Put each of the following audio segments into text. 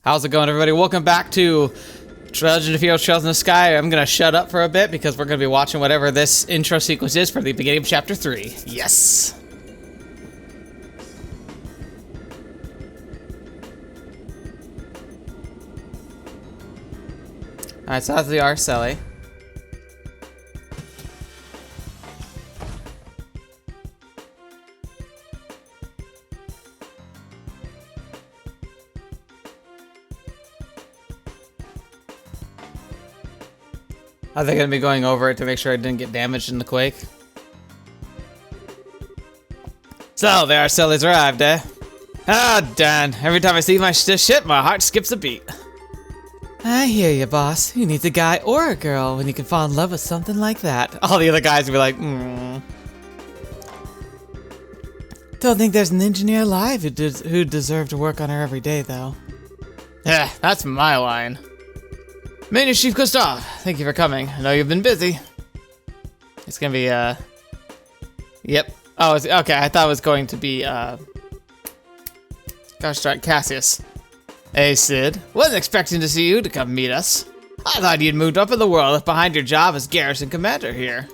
How's it going, everybody? Welcome back to Legend of Heroes Trails in the Sky. I'm gonna shut up for a bit because we're gonna be watching whatever this intro sequence is for the beginning of Chapter 3. Yes! Alright, so that's the Arseille. Are they gonna be going over it to make sure it didn't get damaged in the quake? So, the Arseille's arrived, eh? Ah, darn. Every time I see this ship, my heart skips a beat. I hear you, boss. Who needs a guy or a girl when you can fall in love with something like that? All the other guys will be like, Don't think there's an engineer alive who'd deserve to work on her every day, though. Yeah, that's my line. Main Chief Gustav, thank you for coming. I know you've been busy. It's gonna be, Yep. Oh, okay, I thought it was going to be, Gosh darn, Cassius. Hey, Sid. Wasn't expecting to see you to come meet us. I thought you'd moved up in the world left behind your job as garrison commander here.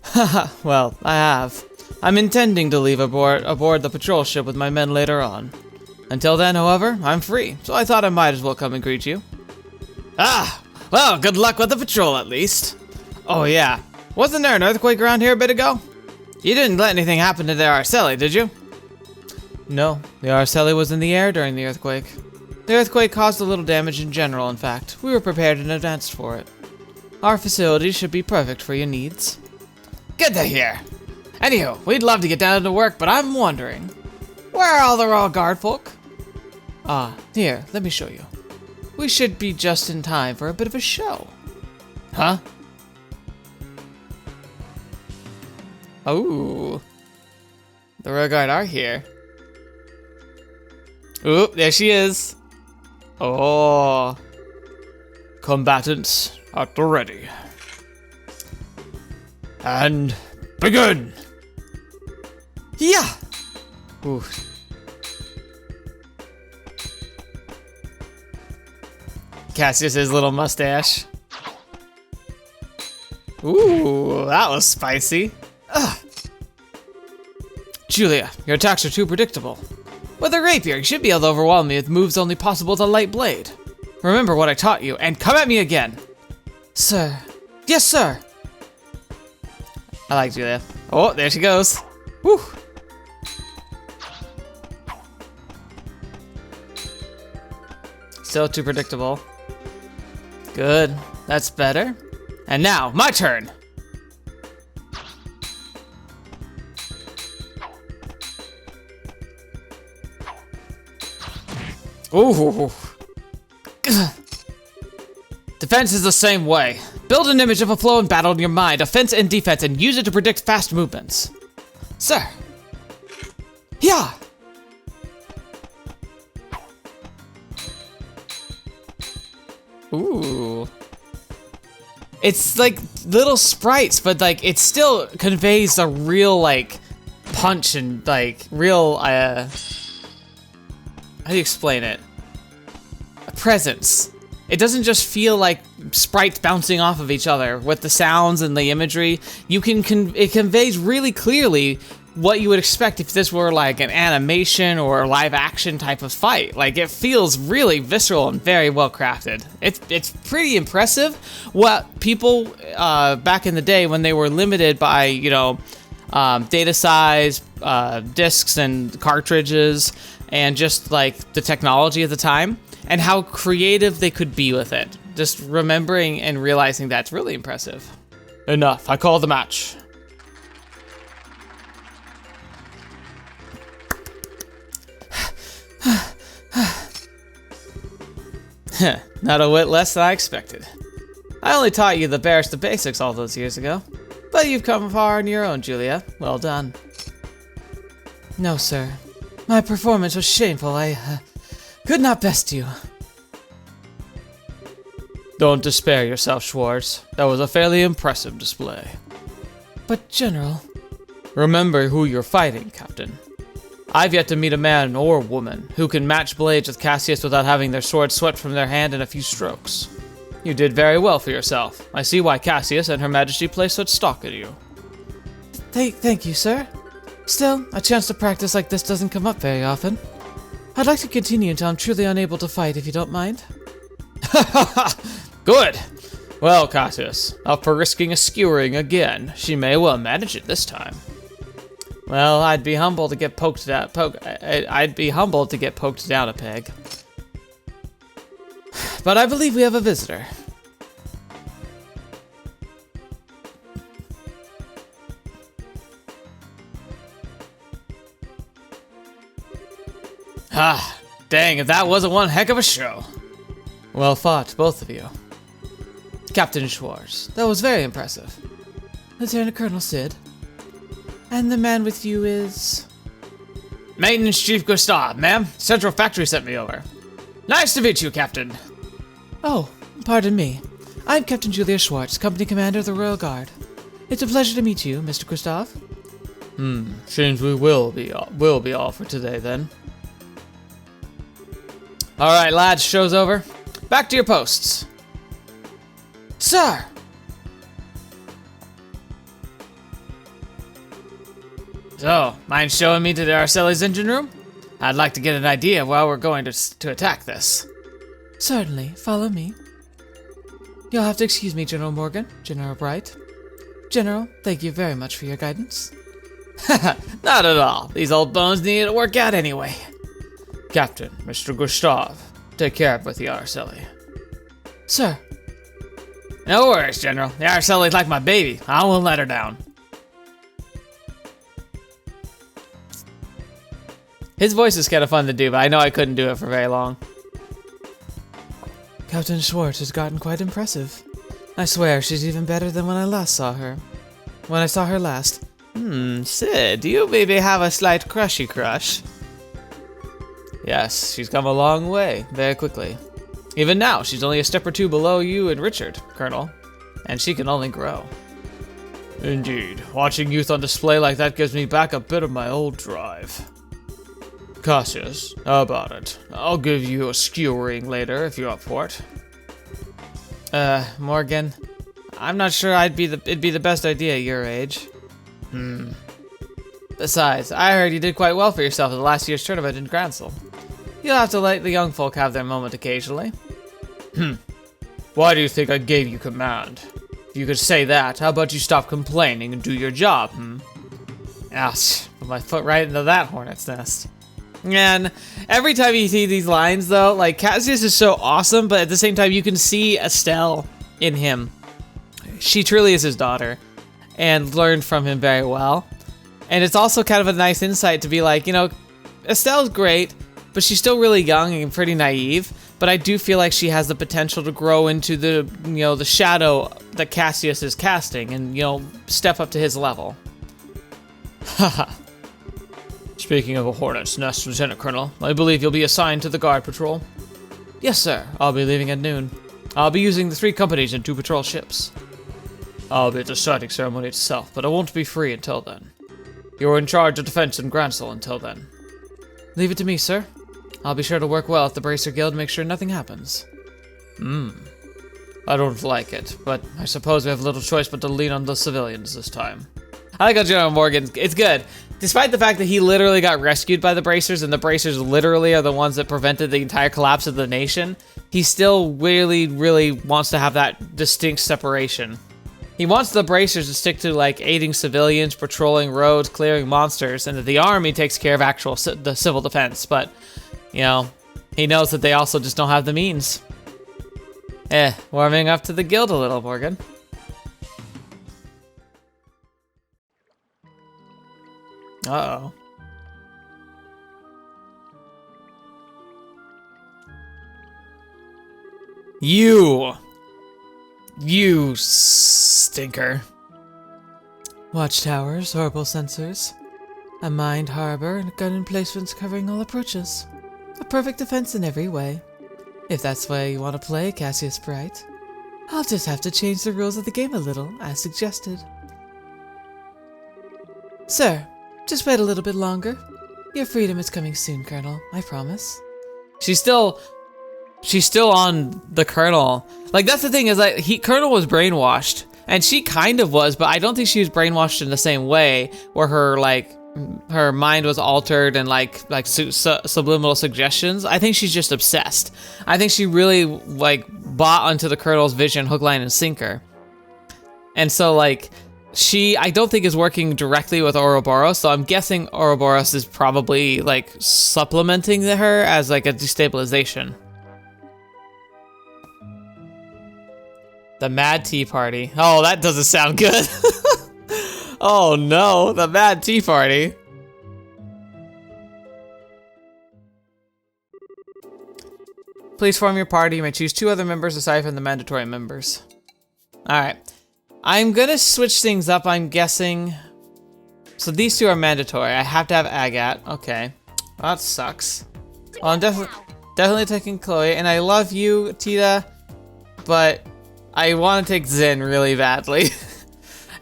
Haha, well, I have. I'm intending to leave aboard the patrol ship with my men later on. Until then, however, I'm free, so I thought I might as well come and greet you. Ah, well, good luck with the patrol at least. Oh yeah, wasn't there an earthquake around here a bit ago? You didn't let anything happen to the Arseille, did you? No, the Arseille was in the air during the earthquake. The earthquake caused a little damage in general, in fact. We were prepared in advance for it. Our facility should be perfect for your needs. Good to hear. Anywho, we'd love to get down to work, but I'm wondering, where are all the Royal Guard folk? Ah, here, let me show you. We should be just in time for a bit of a show. Huh? Oh. The Royal Guard are here. Oop, there she is. Oh. Combatants at the ready. And begin! Yeah! Ooh. Cassius's little mustache. Ooh, that was spicy. Ugh. Julia, your attacks are too predictable. With a rapier, you should be able to overwhelm me with moves only possible with a light blade. Remember what I taught you, and come at me again. Sir. Yes, sir. I like Julia. Oh, there she goes. Woo. Still too predictable. Good. That's better. And now, my turn. Ooh. Defense is the same way. Build an image of a flow in battle in your mind, offense and defense, and use it to predict fast movements. Sir. Yeah. Ooh. It's like little sprites, but like it still conveys a real like punch and like real how do you explain it? A presence. It doesn't just feel like sprites bouncing off of each other with the sounds and the imagery. You can it conveys really clearly what you would expect if this were like an animation or a live action type of fight. Like it feels really visceral and very well crafted. It's pretty impressive what people back in the day when they were limited by, you know, data size, discs and cartridges, and just like the technology at the time, and how creative they could be with it. Just remembering and realizing that's really impressive. Enough, I call the match. Not a whit less than I expected. I only taught you the barest of basics all those years ago, but you've come far on your own, Julia. Well done. No, sir. My performance was shameful. I could not best you. Don't despair yourself, Schwartz. That was a fairly impressive display. But, General... Remember who you're fighting, Captain. I've yet to meet a man or woman who can match blades with Cassius without having their sword swept from their hand in a few strokes. You did very well for yourself. I see why Cassius and Her Majesty place such stock in you. Thank you, sir. Still, a chance to practice like this doesn't come up very often. I'd like to continue until I'm truly unable to fight, if you don't mind. Good. Well, Cassius, up for risking a skewering again. She may well manage it this time. Well, I'd be humbled to get poked down. I'd be humbled to get poked down a peg. But I believe we have a visitor. Ah, dang, if that wasn't one heck of a show. Well fought, both of you. Captain Schwartz, that was very impressive. Lieutenant Colonel Sid. And the man with you is... Maintenance Chief Gustav, ma'am. Central Factory sent me over. Nice to meet you, Captain. Oh, pardon me. I'm Captain Julia Schwartz, Company Commander of the Royal Guard. It's a pleasure to meet you, Mr. Gustav. Seems we will be all for today, then. Alright, lads, show's over. Back to your posts. Sir! So, mind showing me to the Arseille's engine room? I'd like to get an idea of how we're going to attack this. Certainly, follow me. You'll have to excuse me, General Morgan, General Bright. General, thank you very much for your guidance. Not at all. These old bones needed to work out anyway. Captain, Mr. Gustav, take care of with the Arseille. Sir. No worries, General. The Arseille's like my baby. I won't let her down. His voice is kind of fun to do, but I know I couldn't do it for very long. Captain Schwartz has gotten quite impressive. I swear, she's even better than when I last saw her. When I saw her last. Sid, do you maybe have a slight crushy crush? Yes, she's come a long way, very quickly. Even now, she's only a step or two below you and Richard, Colonel. And she can only grow. Indeed, watching youth on display like that gives me back a bit of my old drive. Cassius, how about it? I'll give you a skewering later if you're up for it. Morgan, I'm not sure it'd be the best idea at your age. Besides, I heard you did quite well for yourself at the last year's tournament in Grancel. You'll have to let the young folk have their moment occasionally. Why do you think I gave you command? If you could say that, how about you stop complaining and do your job, Ouch, put my foot right into that hornet's nest. And every time you see these lines, though, like, Cassius is so awesome, but at the same time, you can see Estelle in him. She truly is his daughter, and learned from him very well. And it's also kind of a nice insight to be like, you know, Estelle's great, but she's still really young and pretty naive, but I do feel like she has the potential to grow into the, you know, the shadow that Cassius is casting and, you know, step up to his level. Haha. Speaking of a hornet's nest, Lieutenant Colonel, I believe you'll be assigned to the guard patrol. Yes, sir. I'll be leaving at noon. I'll be using the 3 companies and 2 patrol ships. I'll be at the starting ceremony itself, but I won't be free until then. You're in charge of defense in Grancel until then. Leave it to me, sir. I'll be sure to work well at the Bracer Guild and make sure nothing happens. I don't like it, but I suppose we have little choice but to lean on the civilians this time. I like how General Morgan, it's good. Despite the fact that he literally got rescued by the Bracers, and the Bracers literally are the ones that prevented the entire collapse of the nation, he still really, really wants to have that distinct separation. He wants the Bracers to stick to, like, aiding civilians, patrolling roads, clearing monsters, and that the army takes care of the civil defense, but, you know, he knows that they also just don't have the means. Warming up to the guild a little, Morgan. Uh-oh. You stinker. Watchtowers, orbital sensors, a mined harbor, and gun emplacements covering all approaches. A perfect defense in every way. If that's the way you want to play, Cassius Bright, I'll just have to change the rules of the game a little, as suggested. Sir, just wait a little bit longer. Your freedom is coming soon, Colonel. I promise. She's still on the Colonel. Like, that's the thing is, like, Colonel was brainwashed, and she kind of was, but I don't think she was brainwashed in the same way, where her mind was altered and like subliminal suggestions. I think she's just obsessed. I think she really like bought onto the Colonel's vision, hook, line, and sinker. And so like I don't think is working directly with Ouroboros, so I'm guessing Ouroboros is probably like supplementing her as like a destabilization. The Mad Tea Party. Oh, that doesn't sound good. Oh no, the Mad Tea Party. Please form your party. You may choose 2 other members aside from the mandatory members. Alright. I'm gonna switch things up, I'm guessing. So these 2 are mandatory. I have to have Agat. Okay. Well, that sucks. Well, I'm definitely taking Chloe, and I love you, Tita, but I want to take Zen really badly.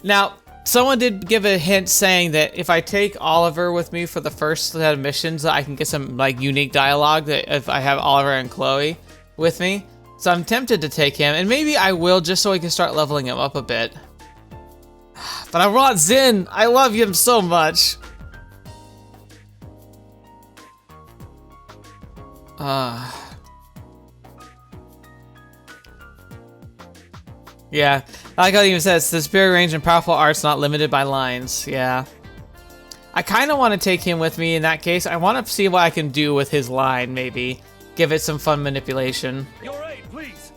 Now, someone did give a hint saying that if I take Oliver with me for the first set of missions, I can get some like unique dialogue that if I have Oliver and Chloe with me. So I'm tempted to take him, and maybe I will just so I can start leveling him up a bit. But I want Zen. I love him so much. Yeah, like I even says, the spirit range and powerful arts not limited by lines. Yeah. I kind of want to take him with me in that case. I want to see what I can do with his line, maybe. Give it some fun manipulation. Your aid, please.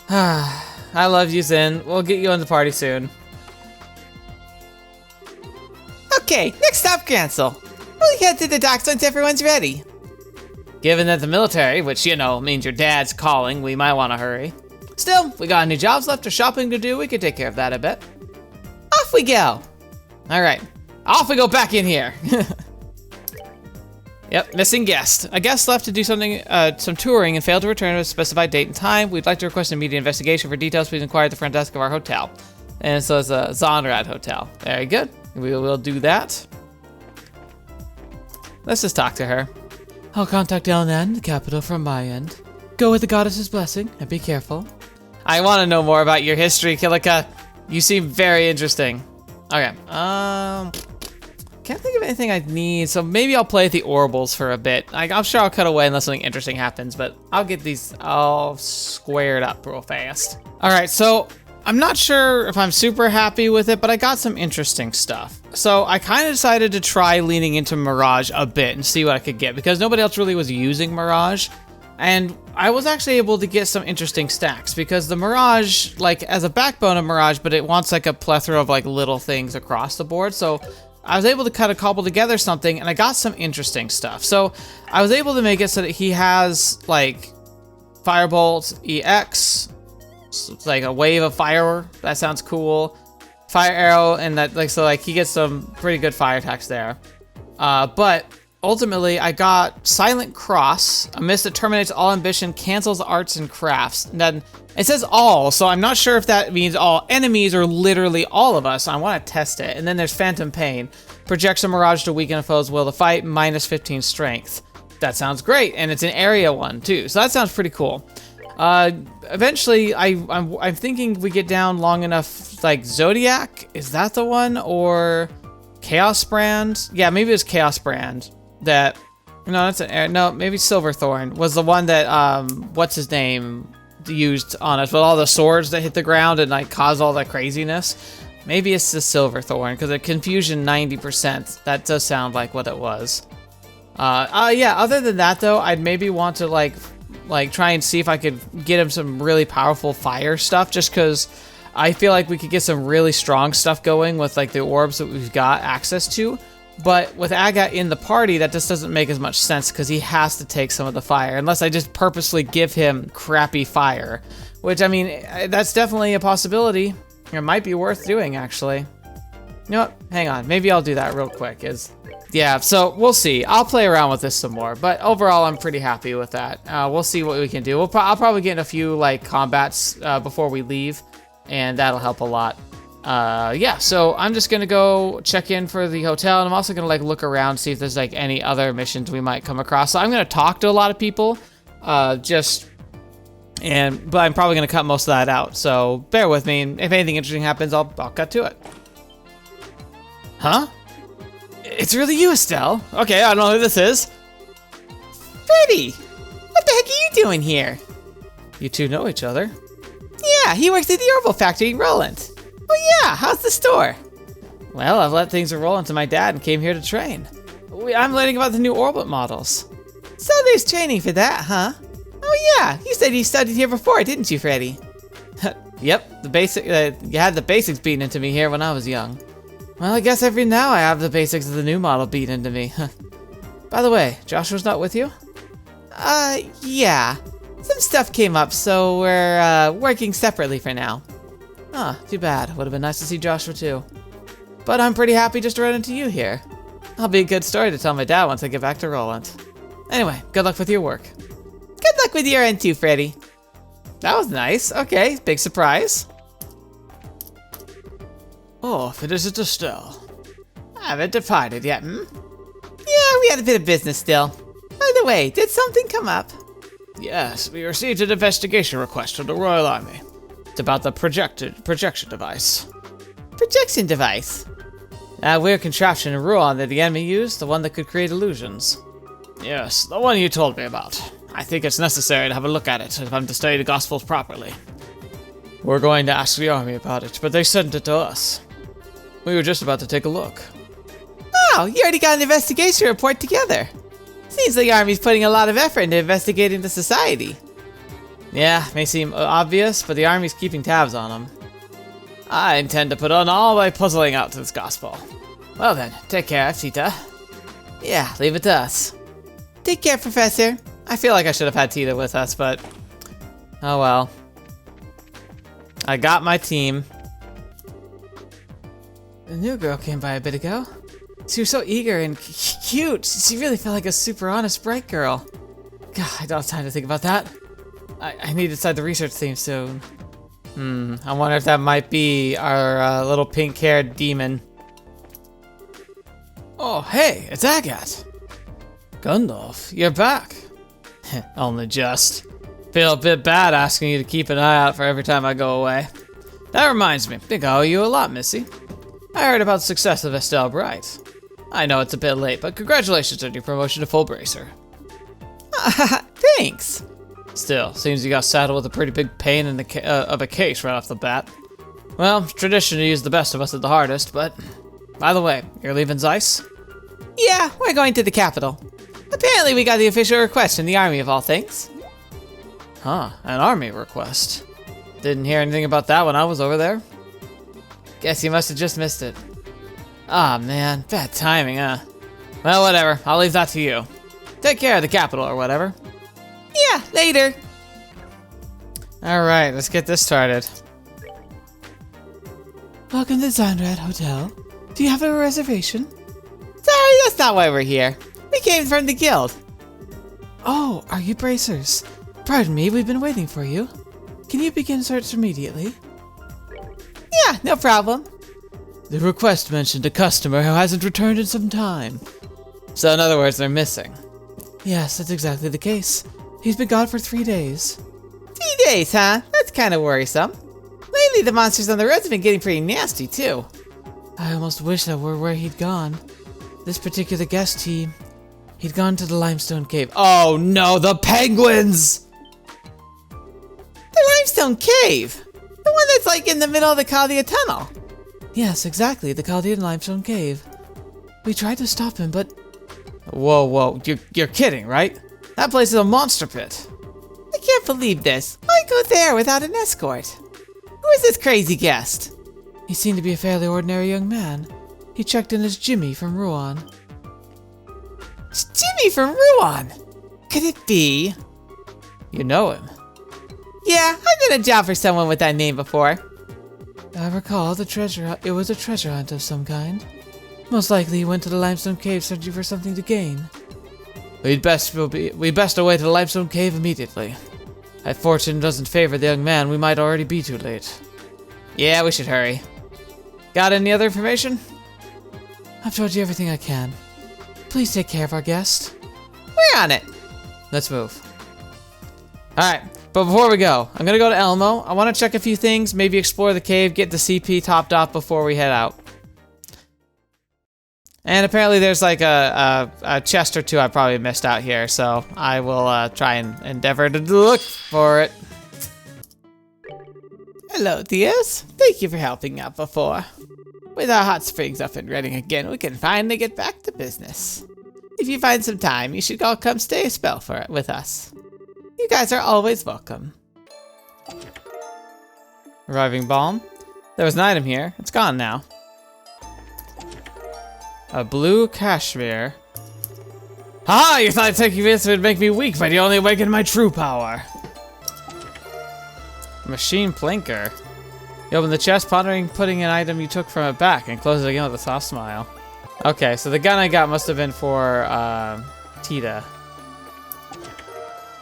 I love you, Zen. We'll get you on the party soon. Okay, next stop, Grancel. We'll head to the docks once everyone's ready. Given that the military, which, you know, means your dad's calling, we might want to hurry. Still, we got any jobs left or shopping to do, we could take care of that a bit. Off we go! Alright, off we go back in here! Yep, missing guest. A guest left to do something, some touring and failed to return at a specified date and time. We'd like to request an immediate investigation. For details, please inquire at the front desk of our hotel. And so it's a Zonrad hotel. Very good. We will do that. Let's just talk to her. I'll contact LNN, the capital, from my end. Go with the goddess's blessing, and be careful. I want to know more about your history, Kilika. You seem very interesting. Okay, can't think of anything I need, so maybe I'll play with the Orbals for a bit. I'm sure I'll cut away unless something interesting happens, but I'll get these all squared up real fast. All right, so I'm not sure if I'm super happy with it, but I got some interesting stuff. So I kind of decided to try leaning into Mirage a bit and see what I could get, because nobody else really was using Mirage. And I was actually able to get some interesting stacks, because the Mirage, like, as a backbone of Mirage, but it wants like a plethora of like little things across the board. So I was able to kind of cobble together something, and I got some interesting stuff. So I was able to make it so that he has like Firebolt EX, so it's like a wave of fire. That sounds cool. Fire arrow, and that like so like he gets some pretty good fire attacks there. But ultimately, I got Silent Cross, a mist that terminates all ambition, cancels arts and crafts. And then it says all, so I'm not sure if that means all enemies or literally all of us. I want to test it. And then there's Phantom Pain, projects a mirage to weaken a foe's will to fight, minus 15 strength. That sounds great, and it's an area one too, so that sounds pretty cool. Eventually, I'm thinking we get down long enough, like Zodiac, is that the one, or Chaos Brand? Yeah, maybe it was Chaos Brand. That, no, that's an, no, maybe Silverthorn was the one that, what's his name, used on us with all the swords that hit the ground and like cause all that craziness. Maybe it's the Silverthorn, because of confusion 90%. That does sound like what it was. Yeah, other than that though, I'd maybe want to like try and see if I could get him some really powerful fire stuff, just because I feel like we could get some really strong stuff going with like the orbs that we've got access to. But with Agat in the party, that just doesn't make as much sense, because he has to take some of the fire, unless I just purposely give him crappy fire. Which, I mean, that's definitely a possibility. It might be worth doing, actually. You know what? Hang on. Maybe I'll do that real quick. Yeah, so we'll see. I'll play around with this some more, but overall, I'm pretty happy with that. We'll see what we can do. I'll probably get in a few like combats before we leave, and that'll help a lot. Yeah, so I'm just gonna go check in for the hotel, and I'm also gonna like look around, see if there's like any other missions we might come across. So I'm gonna talk to a lot of people, but I'm probably gonna cut most of that out. So bear with me, and if anything interesting happens, I'll cut to it. Huh? It's really you, Estelle. Okay, I don't know who this is. Freddy! What the heck are you doing here? You two know each other. Yeah, he works at the Orbal factory in Roland. Oh yeah, how's the store? Well, I've let things roll into my dad and came here to train. I'm learning about the new orbit models. So there's training for that, huh? Oh yeah, you said you studied here before, didn't you, Freddy? Yep, you had the basics beaten into me here when I was young. Well, I guess every now I have the basics of the new model beaten into me. By the way, Joshua's not with you? Yeah. Some stuff came up, so we're, working separately for now. Ah, too bad. Would have been nice to see Joshua too. But I'm pretty happy just to run into you here. I'll be a good story to tell my dad once I get back to Roland. Anyway, good luck with your work. Good luck with your end too, Freddy. That was nice. Okay, big surprise. Oh, if it isn't Estelle. Haven't departed yet, hmm? Yeah, we had a bit of business still. By the way, did something come up? Yes, we received an investigation request from the Royal Army. It's about the projection device. Projection device? A weird contraption in Rouen that the enemy used, the one that could create illusions. Yes, the one you told me about. I think it's necessary to have a look at it if I'm to study the Gospels properly. We're going to ask the army about it, but they sent it to us. We were just about to take a look. Oh, you already got an investigation report together. Seems like the army's putting a lot of effort into investigating the society. Yeah, may seem obvious, but the army's keeping tabs on them. I intend to put on all my puzzling out to this gospel. Well then, take care, Tita. Yeah, leave it to us. Take care, Professor. I feel like I should have had Tita with us, but oh well. I got my team. The new girl came by a bit ago. She was so eager and cute. She really felt like a super honest, bright girl. God, I don't have time to think about that. I need to start the research theme soon. I wonder if that might be our little pink-haired demon. Oh, hey, it's Agat. Gundalf, you're back. Only just. Feel a bit bad asking you to keep an eye out for every time I go away. That reminds me, I think I owe you a lot, Missy. I heard about the success of Estelle Bright. I know it's a bit late, but congratulations on your promotion to full bracer. Thanks. Still, seems you got saddled with a pretty big pain in the of a case right off the bat. Well, tradition to use the best of us at the hardest, but... By the way, you're leaving Zeiss? Yeah, we're going to the capital. Apparently we got the official request from the army of all things. Huh, an army request. Didn't hear anything about that when I was over there. Guess you must have just missed it. Ah, man, bad timing, huh? Well, whatever, I'll leave that to you. Take care of the capital or whatever. Yeah, later. Alright, let's get this started. Welcome to Zonrad Hotel. Do you have a reservation? Sorry, that's not why we're here. We came from the guild. Oh, are you bracers? Pardon me, we've been waiting for you. Can you begin search immediately? Yeah, no problem. The request mentioned a customer who hasn't returned in some time. So in other words, they're missing. Yes, that's exactly the case. He's been gone for 3 days. 3 days, huh? That's kind of worrisome. Lately, the monsters on the roads have been getting pretty nasty, too. I almost wish that were where he'd gone. This particular guest, he'd gone to the limestone cave. Oh no, the penguins! The limestone cave? The one that's like in the middle of the Chaldea tunnel? Yes, exactly, the Chaldean limestone cave. We tried to stop him, but... Whoa, you're kidding, right? That place is a monster pit. I can't believe this. Why go there without an escort? Who is this crazy guest? He seemed to be a fairly ordinary young man. He checked in as Jimmy from Rouen. Jimmy from Rouen? Could it be? You know him? Yeah, I've done a job for someone with that name before. I recall it was a treasure hunt of some kind. Most likely he went to the limestone cave searching for something to gain. We'd best away to the limestone cave immediately. If fortune doesn't favor the young man, we might already be too late. Yeah, we should hurry. Got any other information? I've told you everything I can. Please take care of our guest. We're on it. Let's move. Alright, but before we go, I'm gonna go to Elmo. I want to check a few things, maybe explore the cave, get the CP topped off before we head out. And apparently there's like a chest or two I probably missed out here, so I will try and endeavor to look for it. Hello, dears. Thank you for helping out before. With our hot springs up and running again, we can finally get back to business. If you find some time, you should all come stay a spell for it with us. You guys are always welcome. Reviving balm. There was an item here. It's gone now. A blue cashmere. Ha! You thought taking this would make me weak, but you only awakened my true power. Machine plinker. You open the chest, pondering putting an item you took from it back, and close it again with a soft smile. Okay, so the gun I got must have been for Tita.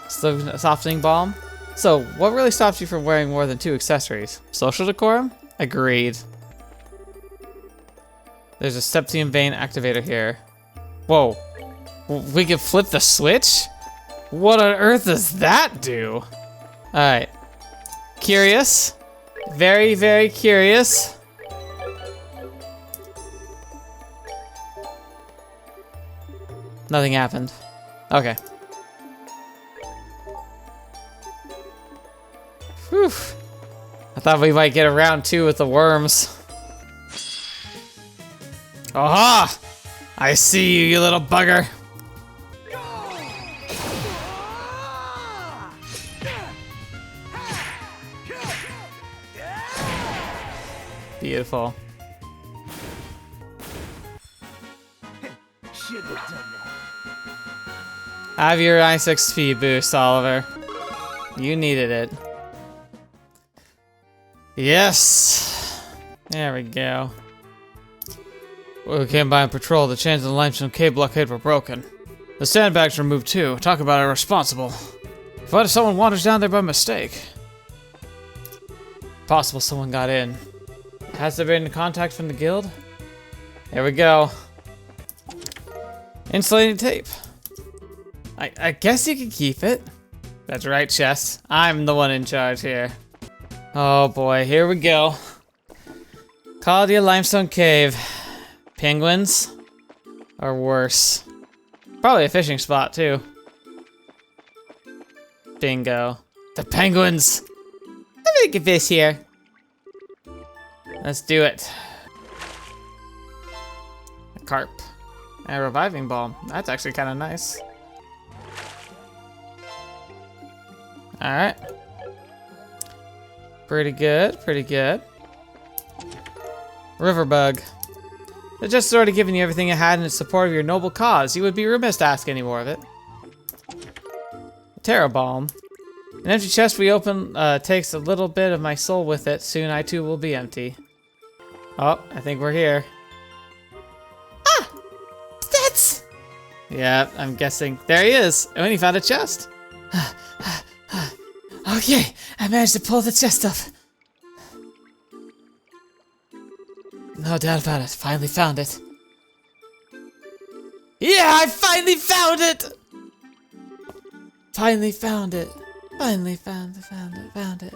Softening balm. So, what really stops you from wearing more than 2 accessories? Social decorum? Agreed. There's a septium vein activator here. Whoa. We can flip the switch? What on earth does that do? Alright. Curious. Very, very curious. Nothing happened. Okay. Whew. I thought we might get a round 2 with the worms. Aha! I see you, you little bugger. Beautiful. Have your nice XP boost, Oliver. You needed it. Yes. There we go. When we came by on patrol, the chains of the limestone cave blockade were broken. The sandbags were moved too. Talk about irresponsible. What if someone wanders down there by mistake? Possible someone got in. Has there been contact from the guild? There we go. Insulating tape. I guess you can keep it. That's right, Chess. I'm the one in charge here. Oh boy, here we go. Claudia Limestone Cave. Penguins? Or worse. Probably a fishing spot, too. Bingo. The penguins! I'm gonna get this here. Let's do it. A carp. And a reviving balm. That's actually kind of nice. Alright. Pretty good, pretty good. Riverbug. It's just sort of giving you everything it had in support of your noble cause. You would be remiss to ask any more of it. Terra Balm. An empty chest we open takes a little bit of my soul with it. Soon I too will be empty. Oh, I think we're here. Ah! That's... Yeah, I'm guessing. There he is. And he found a chest. Okay, I managed to pull the chest up. No doubt about it. Finally found it. Yeah, I finally found it! Finally found it. Finally found it.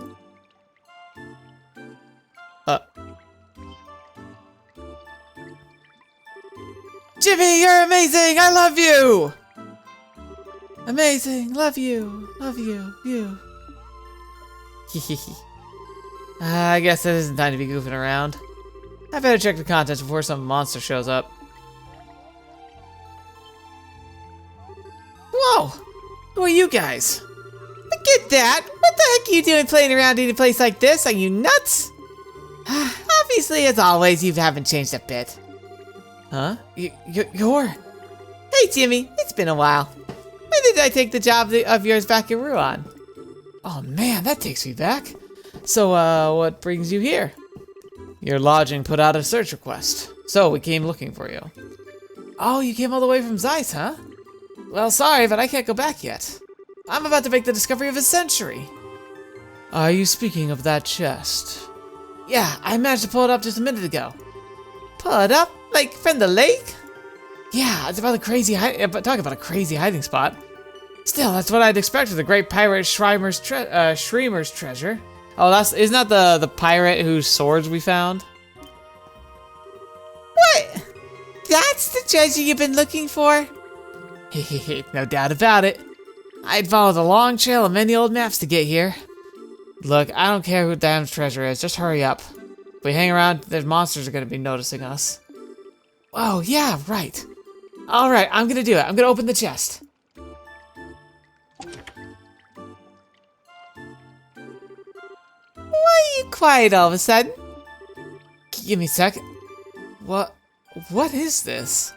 Jimmy, you're amazing! I love you! Amazing. Love you. Love you. You. I guess it isn't time to be goofing around. I better check the contents before some monster shows up. Whoa! Who are you guys? Look at that! What the heck are you doing playing around in a place like this? Are you nuts? Obviously, as always, you haven't changed a bit. Huh? You're... Hey, Jimmy. It's been a while. When did I take the job of yours back in Ruan? Oh man, that takes me back. So, what brings you here? Your lodging put out a search request, so we came looking for you. Oh, you came all the way from Zeiss, huh? Well, sorry, but I can't go back yet. I'm about to make the discovery of a century. Are you speaking of that chest? Yeah, I managed to pull it up just a minute ago. Pull it up, like from the lake? Yeah, it's about a crazy talk about a crazy hiding spot. Still, that's what I'd expect with the great pirate Shrimer's treasure. Oh, isn't that the pirate whose swords we found? What? That's the treasure you've been looking for? Hehehe, no doubt about it. I'd followed a long trail of many old maps to get here. Look, I don't care who damn treasure is, just hurry up. If we hang around, the monsters are gonna be noticing us. Oh, yeah, right. Alright, I'm gonna do it. I'm gonna open the chest. Why are you quiet all of a sudden? Give me a sec. What is this?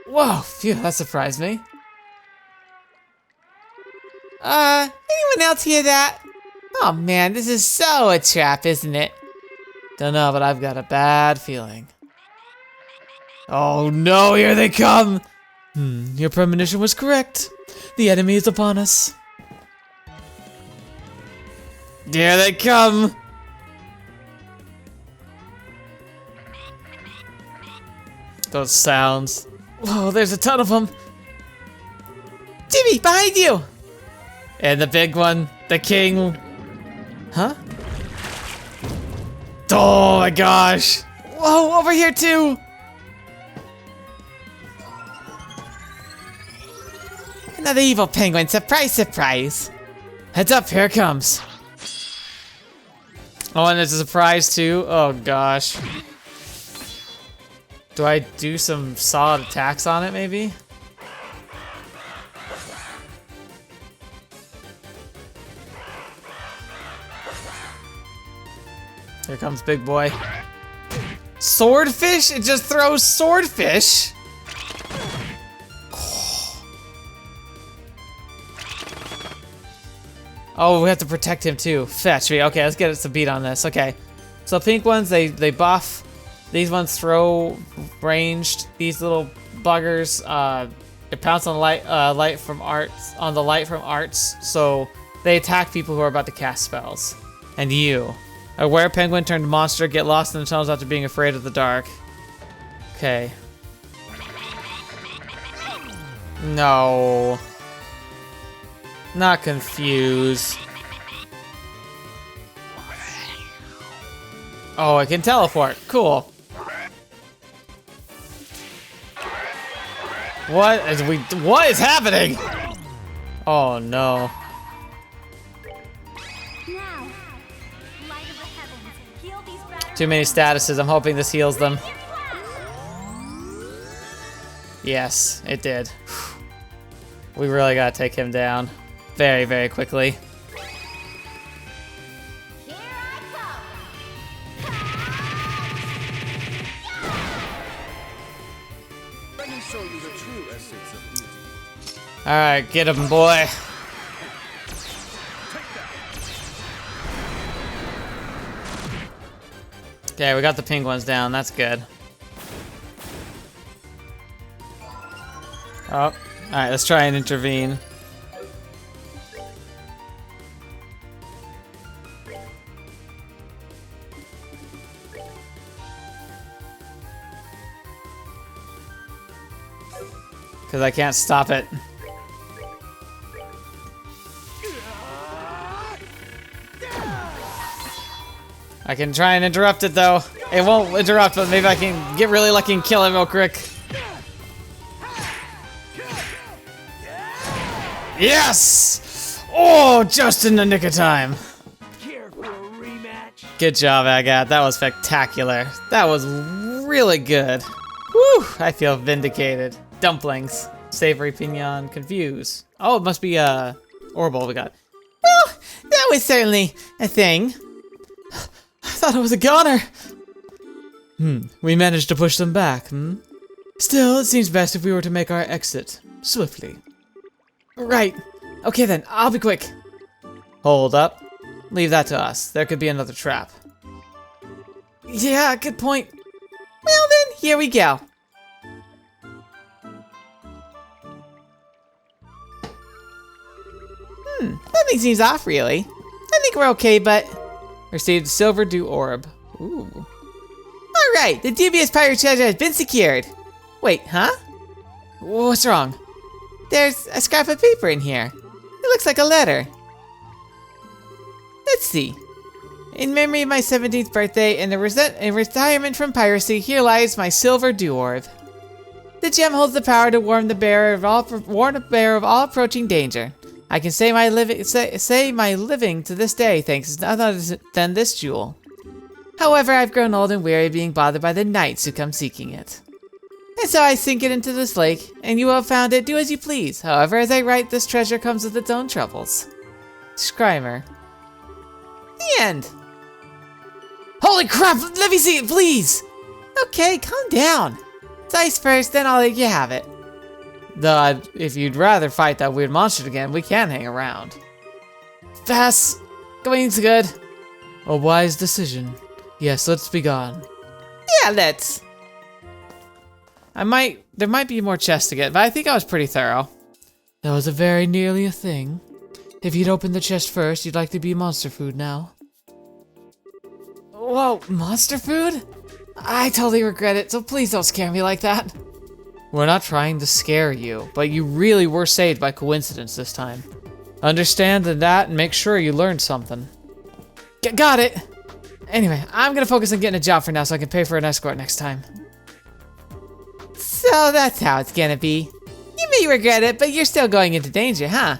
Whoa, phew, that surprised me. Anyone else hear that? Oh man, this is so a trap, isn't it? Don't know, but I've got a bad feeling. Oh no, here they come! Your premonition was correct. The enemy is upon us. Here they come! Those sounds. Whoa, there's a ton of them! Jimmy, behind you! And the big one, the king. Huh? Oh my gosh! Whoa, over here too! Another evil penguin, surprise, surprise! Heads up, here it comes. Oh, and there's a surprise too? Oh gosh. Do I do some solid attacks on it maybe? Here comes big boy. Swordfish? It just throws swordfish? Oh, we have to protect him too. Fetch me. Okay, let's get some beat on this. Okay. So pink ones, they buff. These ones throw ranged. These little buggers, they pounce on light from arts. So they attack people who are about to cast spells. And you. A were-penguin turned monster, get lost in the tunnels after being afraid of the dark. Okay. No. Not confused. Oh, I can teleport. Cool. What is happening? Oh no. Too many statuses. I'm hoping this heals them. Yes, it did. We really gotta take him down very, very quickly. Alright, get him, boy. Okay, we got the pink ones down. That's good. Oh, alright, let's try and intervene. Because I can't stop it. I can try and interrupt it though. It won't interrupt, but maybe I can get really lucky and kill him real quick. Yes! Oh, just in the nick of time. Good job, Agat. That was spectacular. That was really good. Woo! I feel vindicated. Dumplings. Savory pignon. Confuse. Oh, it must be Orbal we got. Well, that was certainly a thing. I thought it was a goner. We managed to push them back, Still, it seems best if we were to make our exit swiftly. Right. Okay then, I'll be quick. Hold up. Leave that to us. There could be another trap. Yeah, good point. Well then, here we go. Nothing seems off really. I think we're okay, but... Received silver dew orb. Ooh. Alright, the dubious pirate treasure has been secured. Wait, huh? What's wrong? There's a scrap of paper in here. It looks like a letter. Let's see. In memory of my 17th birthday and in retirement from piracy, here lies my silver dew-orb. The gem holds the power to warn the bearer of all approaching danger. I can say my living to this day thanks to none other than this jewel. However, I've grown old and weary of being bothered by the knights who come seeking it. And so I sink it into this lake, and you who have found it, do as you please. However, as I write, this treasure comes with its own troubles. Scrimer. The end. Holy crap! Let me see it, please! Okay, calm down. Dice first, then I'll let you have it. Though, if you'd rather fight that weird monster again, we can hang around. Pass. Going's good. A wise decision. Yes, let's be gone. Yeah, let's. There might be more chests to get, but I think I was pretty thorough. That was a very nearly a thing. If you'd opened the chest first, you'd like to be monster food now. Whoa, monster food? I totally regret it, so please don't scare me like that. We're not trying to scare you, but you really were saved by coincidence this time. Understand that and make sure you learned something. Got it! Anyway, I'm gonna focus on getting a job for now so I can pay for an escort next time. So that's how it's gonna be. You may regret it, but you're still going into danger, huh?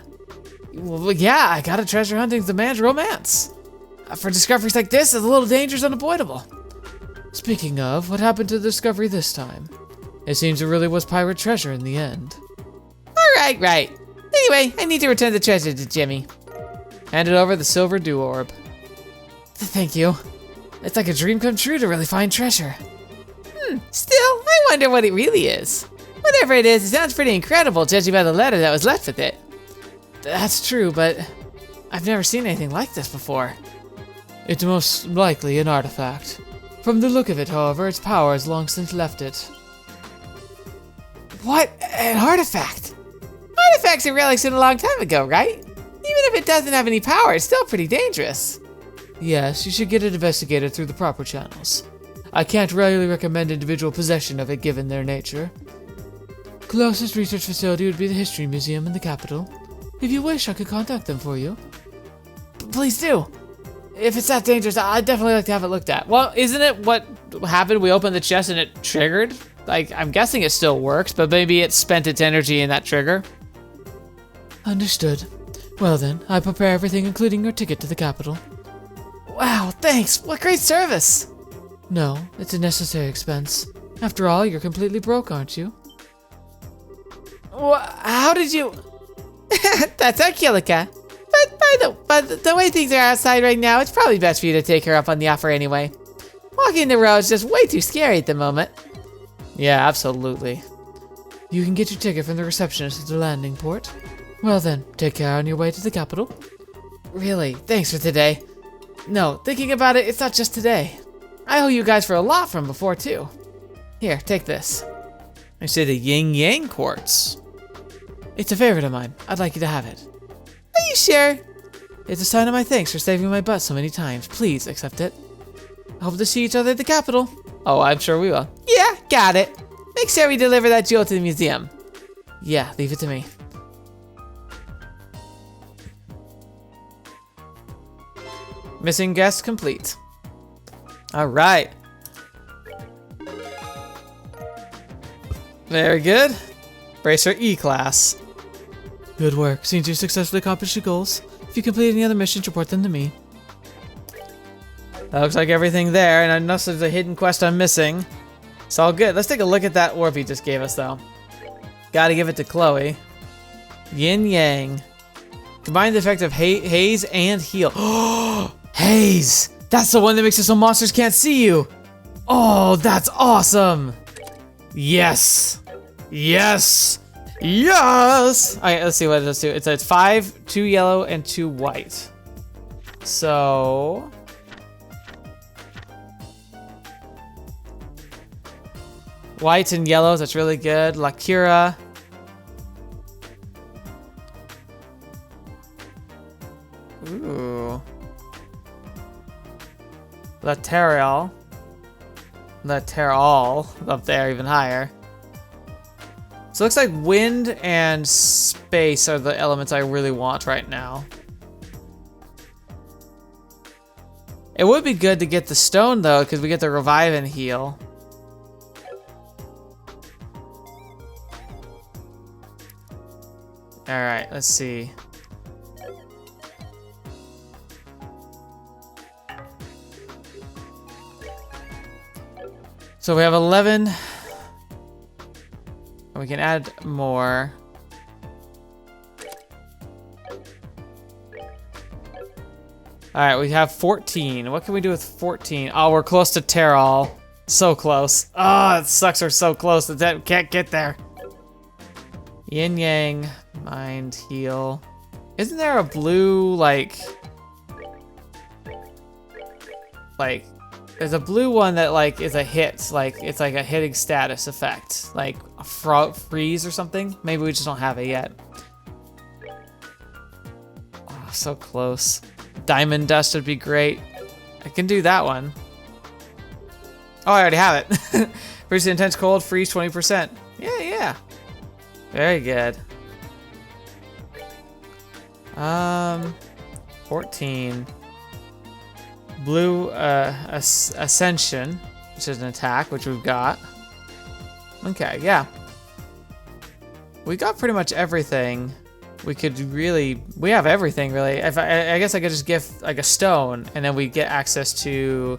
Well, yeah, I gotta treasure hunting demands romance. For discoveries like this, the little danger's unavoidable. Speaking of, what happened to the discovery this time? It seems it really was pirate treasure in the end. Alright, right. Anyway, I need to return the treasure to Jimmy. Handed over the silver dew-orb. Thank you. It's like a dream come true to really find treasure. Still, I wonder what it really is. Whatever it is, it sounds pretty incredible judging by the letter that was left with it. That's true, but I've never seen anything like this before. It's most likely an artifact. From the look of it, however, its power has long since left it. What? An artifact? Artifacts are relics in a long time ago, right? Even if it doesn't have any power, it's still pretty dangerous. Yes, you should get it investigated through the proper channels. I can't really recommend individual possession of it given their nature. Closest research facility would be the History Museum in the capital. If you wish, I could contact them for you. Please do. If it's that dangerous, I'd definitely like to have it looked at. Well, isn't it what happened? We opened the chest and it triggered? Like, I'm guessing it still works, but maybe it spent its energy in that trigger. Understood. Well then, I prepare everything including your ticket to the capital. Wow, thanks. What great service. No, it's a necessary expense. After all, you're completely broke, aren't you? How did you... That's Angelica. But the way things are outside right now, it's probably best for you to take her up on the offer anyway. Walking the road is just way too scary at the moment. Yeah, absolutely. You can get your ticket from the receptionist at the landing port. Well then, take care on your way to the capital. Really, thanks for today. No, thinking about it, it's not just today. I owe you guys for a lot from before, too. Here, take this. I say the Yin Yang Quartz. It's a favorite of mine. I'd like you to have it. Are you sure? It's a sign of my thanks for saving my butt so many times. Please accept it. I hope to see each other at the capital. Oh, I'm sure we will. Yeah, got it. Make sure we deliver that jewel to the museum. Yeah, leave it to me. Missing guest complete. All right. Very good. Bracer E-class. Good work. Seems you successfully accomplished your goals. If you complete any other missions, report them to me. That looks like everything there, and unless there's a hidden quest I'm missing, it's all good. Let's take a look at that orb he just gave us, though. Gotta give it to Chloe. Yin Yang. Combine the effect of haze and heal. Haze! That's the one that makes it so monsters can't see you! Oh, that's awesome! Yes! Yes! Yes! Alright, let's see what it does do. It's 5, 2 yellow, and 2 white. So... whites and yellows, that's really good. Lakira. Ooh. Lateral. the Terral up there even higher. So it looks like wind and space are the elements I really want right now. It would be good to get the stone though, because we get the revive and heal. Alright, let's see. So we have 11. We can add more. Alright, we have 14. What can we do with 14? Oh, we're close to Terral. So close. Oh, it sucks we're so close that can't get there. Yin Yang, Mind, Heal. Isn't there a blue, like, there's a blue one that, like, is a hit. Like, it's like a hitting status effect. Like, a freeze or something? Maybe we just don't have it yet. Oh, so close. Diamond Dust would be great. I can do that one. Oh, I already have it. Freeze intense cold, freeze 20%. Yeah. Very good. 14. Blue Ascension, which is an attack, which we've got. Okay, yeah. We got pretty much everything. We have everything really. If I guess I could just give like a stone, and then we get access to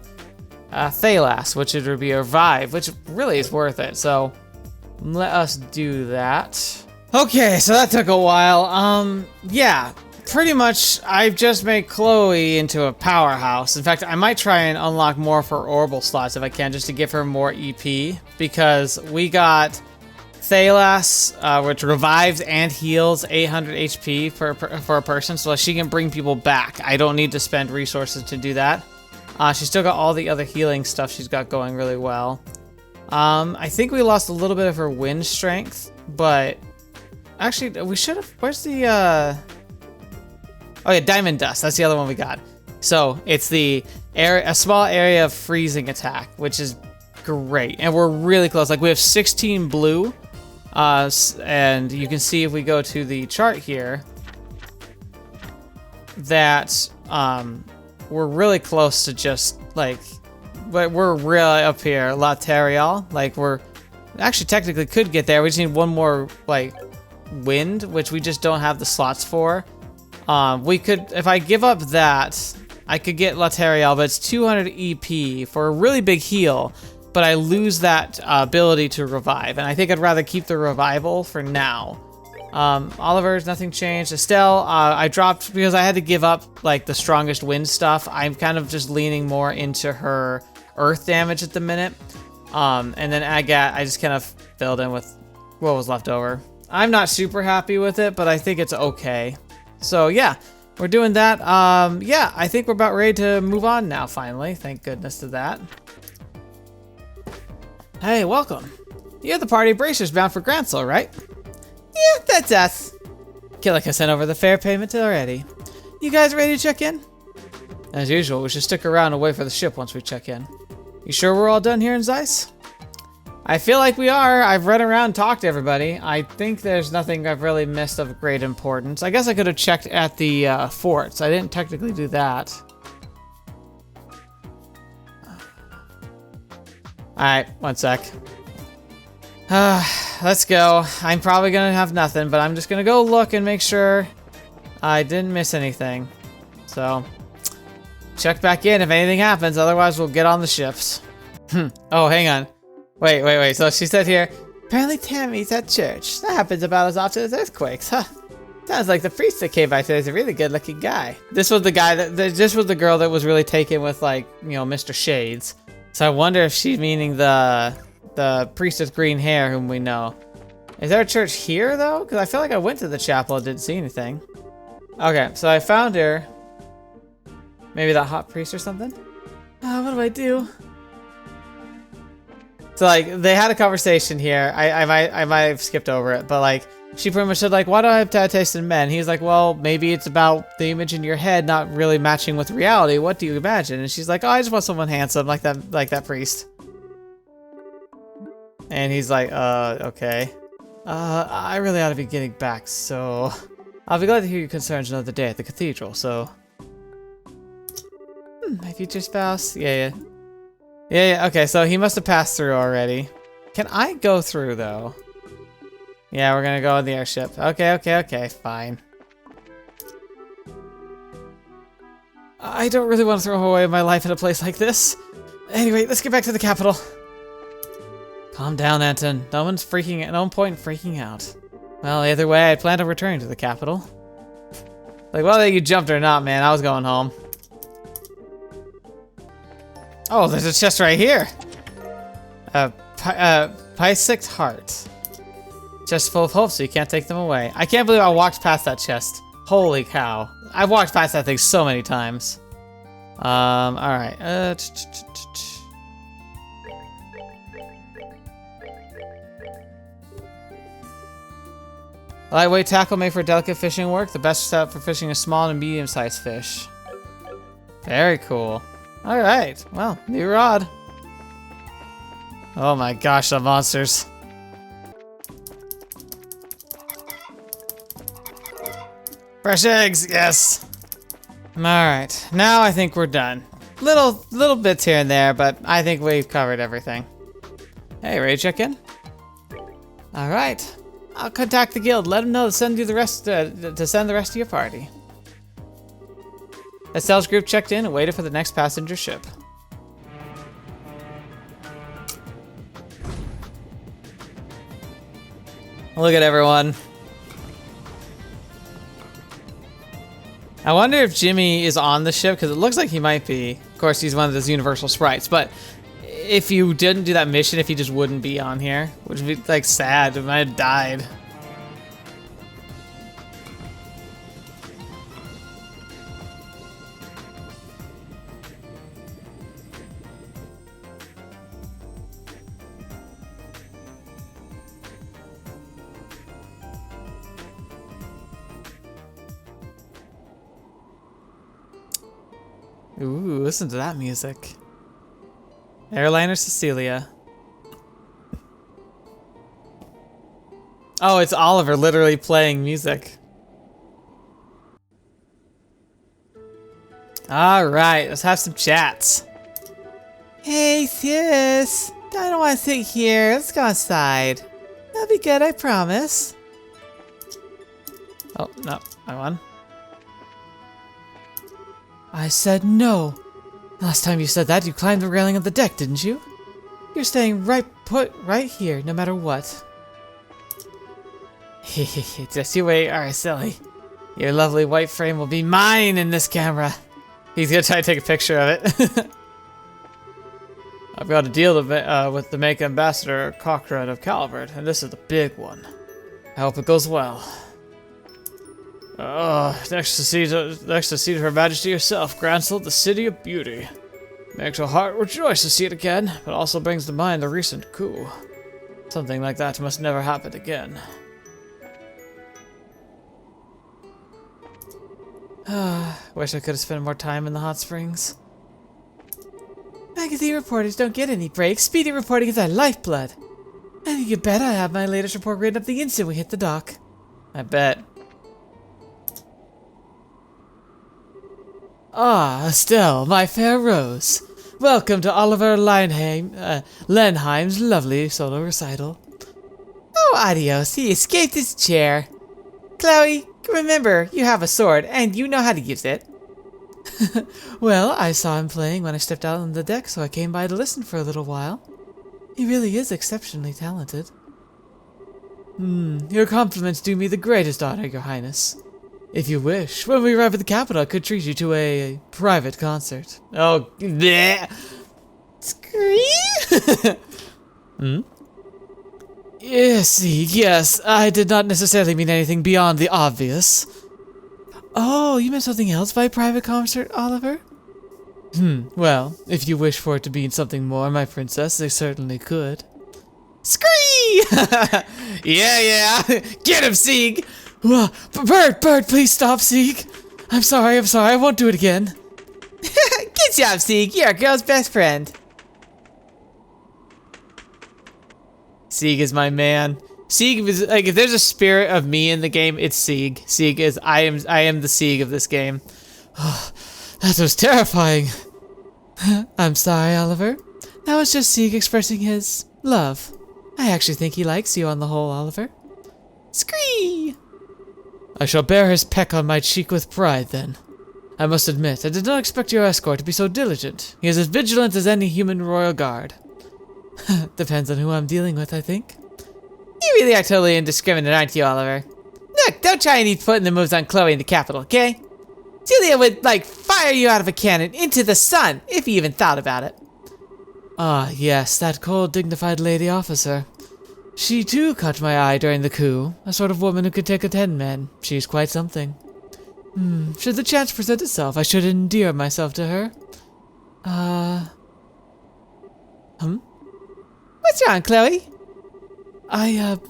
Thalas, which would be a revive, which really is worth it. So let us do that. Okay, so that took a while. Yeah. Pretty much, I've just made Chloe into a powerhouse. In fact, I might try and unlock more for Orbal slots if I can, just to give her more EP, because we got Thalas, which revives and heals 800 HP for a person, so she can bring people back. I don't need to spend resources to do that. She's still got all the other healing stuff she's got going really well. I think we lost a little bit of her wind strength, but actually, we should have. Where's the Oh yeah, Diamond Dust. That's the other one we got. So it's a small area of freezing attack, which is great, and we're really close. Like we have 16 blue, and you can see if we go to the chart here that we're really close to just like we're really up here, La Terrial. Like we're actually technically could get there. We just need one more like wind, which we just don't have the slots for. We could, if I give up that, I could get Laterial, but it's 200 EP for a really big heal, but I lose that ability to revive, and I think I'd rather keep the revival for now. Oliver's nothing changed. Estelle, I dropped because I had to give up like the strongest wind stuff. I'm kind of just leaning more into her earth damage at the minute. And then I just kind of filled in with what was left over. I'm not super happy with it, but I think it's okay. So yeah, we're doing that. Yeah, I think we're about ready to move on now, finally. Thank goodness to that. Hey, welcome. You're the party bracers bound for Grancel, right? Yeah, that's us. Killica sent over the fare payment already. You guys ready to check in? As usual, we should stick around and wait for the ship once we check in. You sure we're all done here in Zeiss? I feel like we are. I've run around and talked to everybody. I think there's nothing I've really missed of great importance. I guess I could have checked at the forts. I didn't technically do that. Alright, one sec. Let's go. I'm probably gonna have nothing, but I'm just gonna go look and make sure I didn't miss anything. So, check back in if anything happens, otherwise we'll get on the ships. Oh, hang on. Wait. So she said here, apparently Tammy's at church. That happens about as often as earthquakes, huh? Sounds like the priest that came by today is a really good-looking guy. This was the guy this was the girl that was really taken with, like, you know, Mr. Shades. So I wonder if she's meaning the priest with green hair whom we know. Is there a church here, though? Because I feel like I went to the chapel and didn't see anything. Okay, so I found her. Maybe that hot priest or something? What do I do? So, like, they had a conversation here. I might have skipped over it, but, like, she pretty much said, like, why do I have to taste in men? He's like, well, maybe it's about the image in your head not really matching with reality. What do you imagine? And she's like, oh, I just want someone handsome, like that priest. And he's like, okay. I really ought to be getting back, so... I'll be glad to hear your concerns another day at the cathedral, so... my future spouse? Yeah, okay, so he must have passed through already. Can I go through, though? Yeah, we're gonna go in the airship. Okay, fine. I don't really want to throw away my life in a place like this. Anyway, let's get back to the capital. Calm down, Anton. No one point in freaking out. Well, either way, I plan to return to the capital. Like, whether you jumped or not, man, I was going home. Oh, there's a chest right here. Pisix heart. Chest full of hope, so you can't take them away. I can't believe I walked past that chest. Holy cow. I've walked past that thing so many times. Alright. Lightweight tackle made for delicate fishing work. The best setup for fishing a small and medium-sized fish. Very cool. Alright. Well, new rod. Oh my gosh, the monsters. Fresh eggs, yes. Alright, now I think we're done. Little bits here and there, but I think we've covered everything. Hey, ready to check in? Alright. I'll contact the guild, let them know to send you the rest to send the rest of your party. The sales group checked in and waited for the next passenger ship. Look at everyone. I wonder if Jimmy is on the ship, because it looks like he might be. Of course, he's one of those universal sprites, but if you didn't do that mission, if he just wouldn't be on here, which would be, like, sad. He might have died. Ooh, listen to that music. Airliner Cecilia. Oh, it's Oliver literally playing music. Alright, let's have some chats. Hey, sis. I don't want to sit here. Let's go outside. That'll be good, I promise. Oh, no, I won. I said no. Last time you said that, you climbed the railing of the deck, didn't you? You're staying put right here, no matter what. Just you wait, Arseille. Your lovely white frame will be mine in this camera. He's gonna try to take a picture of it. I've got a deal with the Make Ambassador Cochrane of Calvert, and this is the big one. I hope it goes well. Next to see Her Majesty herself, Grancel, the City of Beauty. Makes her heart rejoice to see it again, but also brings to mind the recent coup. Something like that must never happen again. Wish I could have spent more time in the hot springs. Magazine reporters don't get any breaks. Speedy reporting is our lifeblood. And you can bet I have my latest report written up the instant we hit the dock. I bet. Ah, Estelle, my fair rose. Welcome to Oliver Lenheim's lovely solo recital. Oh, adios. He escaped his chair. Chloe, remember, you have a sword, and you know how to use it. Well, I saw him playing when I stepped out on the deck, so I came by to listen for a little while. He really is exceptionally talented. Your compliments do me the greatest honor, Your Highness. If you wish, when we arrive at the capital, I could treat you to a private concert. Oh, bleh. Scream? Yes, I did not necessarily mean anything beyond the obvious. Oh, you meant something else by private concert, Oliver? Well, if you wish for it to be something more, my princess, they certainly could. Scree! yeah. Get him, Sieg! Bird, please stop, Sieg. I'm sorry, I won't do it again. Good job, Sieg. You're a girl's best friend. Sieg is my man. Sieg is, like, if there's a spirit of me in the game, it's Sieg. Sieg is, I am the Sieg of this game. Oh, that was terrifying. I'm sorry, Oliver. That was just Sieg expressing his love. I actually think he likes you on the whole, Oliver. Scree! I shall bear his peck on my cheek with pride, then. I must admit, I did not expect your escort to be so diligent. He is as vigilant as any human royal guard. Depends on who I'm dealing with, I think. You really are totally indiscriminate, aren't you, Oliver? Look, don't try any putting the moves on Chloe in the capital, okay? Julia would, like, fire you out of a cannon into the sun, if you even thought about it. Ah, yes, that cold, dignified lady officer. She, too, caught my eye during the coup. A sort of woman who could take 10 men. She's quite something. Should the chance present itself, I should endear myself to her. What's wrong, Chloe?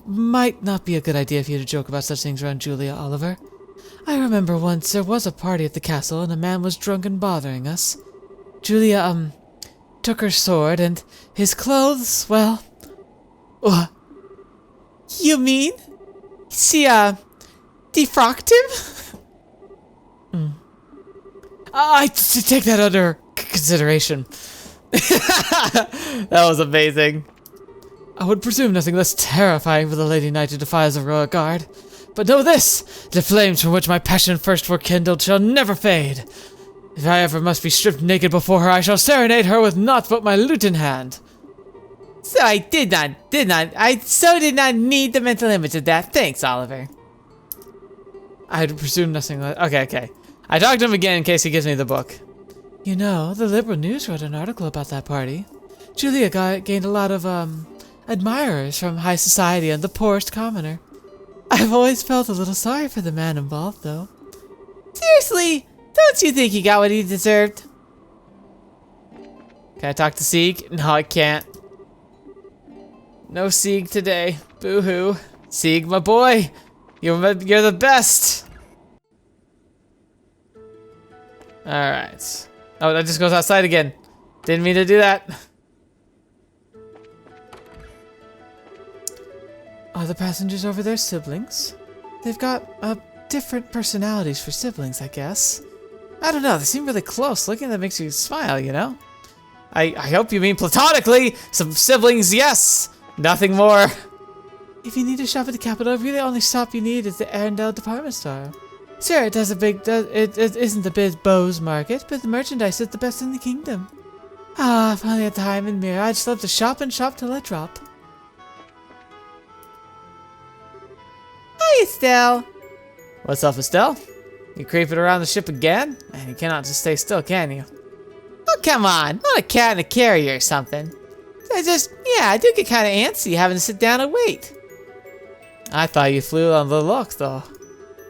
Might not be a good idea for you to joke about such things around Julia, Oliver. I remember once there was a party at the castle and a man was drunk and bothering us. Julia, took her sword and his clothes, well... You mean? She, defrocked him? I take that under consideration. That was amazing. I would presume nothing less terrifying for the Lady Knight who defies a royal guard. But know this, the flames from which my passion first were kindled shall never fade. If I ever must be stripped naked before her, I shall serenade her with naught but my lute in hand. So I did not need the mental image of that. Thanks, Oliver. I'd presume nothing less. Okay. I talked to him again in case he gives me the book. You know, the Liberal News wrote an article about that party. Julia gained a lot of, admirers from high society and the poorest commoner. I've always felt a little sorry for the man involved, though. Seriously? Don't you think he got what he deserved? Can I talk to Sieg? No, I can't. No Sieg today. Boo-hoo. Sieg, my boy. You're the best. Alright. Oh, that just goes outside again. Didn't mean to do that. Are the passengers over there siblings? They've got, different personalities for siblings, I guess. I don't know, they seem really close. Looking at that makes you smile, you know? I hope you mean platonically. Some siblings, yes. Nothing more. If you need to shop at the capital, really the only shop you need is the Arendelle department store. Sure, it isn't the big Bose market, but the merchandise is the best in the kingdom. Ah, if only I had time and mirror, I'd just love to shop and shop till I drop. Hi, Estelle. What's up, Estelle? You creeping around the ship again? Man, you cannot just stay still, can you? Oh, come on. Not a cat in a carrier or something. I do get kind of antsy having to sit down and wait. I thought you flew on the look, though.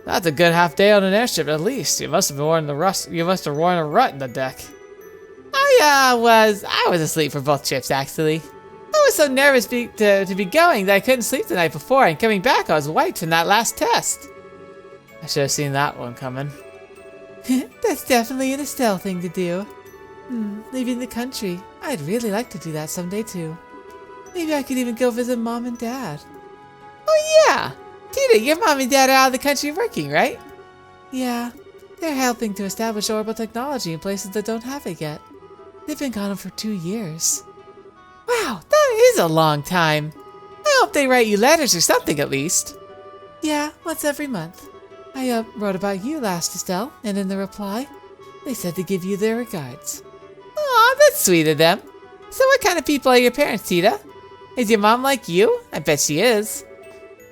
That's a good half day on an airship, at least. You must have worn a rut in the deck. I was asleep for both trips, actually. I was so nervous to be going that I couldn't sleep the night before, and coming back I was wiped from that last test. I should have seen that one coming. That's definitely an Estelle thing to do. Leaving the country. I'd really like to do that someday, too. Maybe I could even go visit Mom and Dad. Oh, yeah. Tina, your mom and dad are out of the country working, right? Yeah. They're helping to establish Orbal technology in places that don't have it yet. They've been gone for 2 years. Wow, that is a long time. I hope they write you letters or something at least. Yeah, once every month. I wrote about you last, Estelle, and in the reply, they said to give you their regards. Aw, that's sweet of them. So what kind of people are your parents, Tita? Is your mom like you? I bet she is.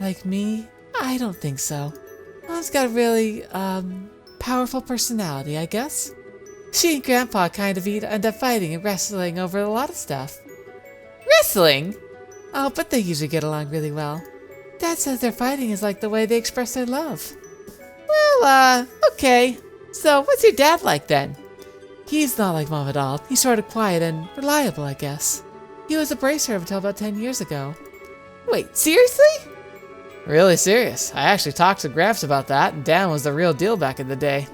Like me? I don't think so. Mom's got a really, powerful personality, I guess. She and Grandpa kind of end up fighting and wrestling over a lot of stuff. Wrestling? Oh, but they usually get along really well. Dad says their fighting is like the way they express their love. Well, okay. So, what's your dad like then? He's not like Mom at all. He's sort of quiet and reliable, I guess. He was a bracer until about 10 years ago. Wait, seriously? Really serious. I actually talked to Gramps about that, and Dan was the real deal back in the day.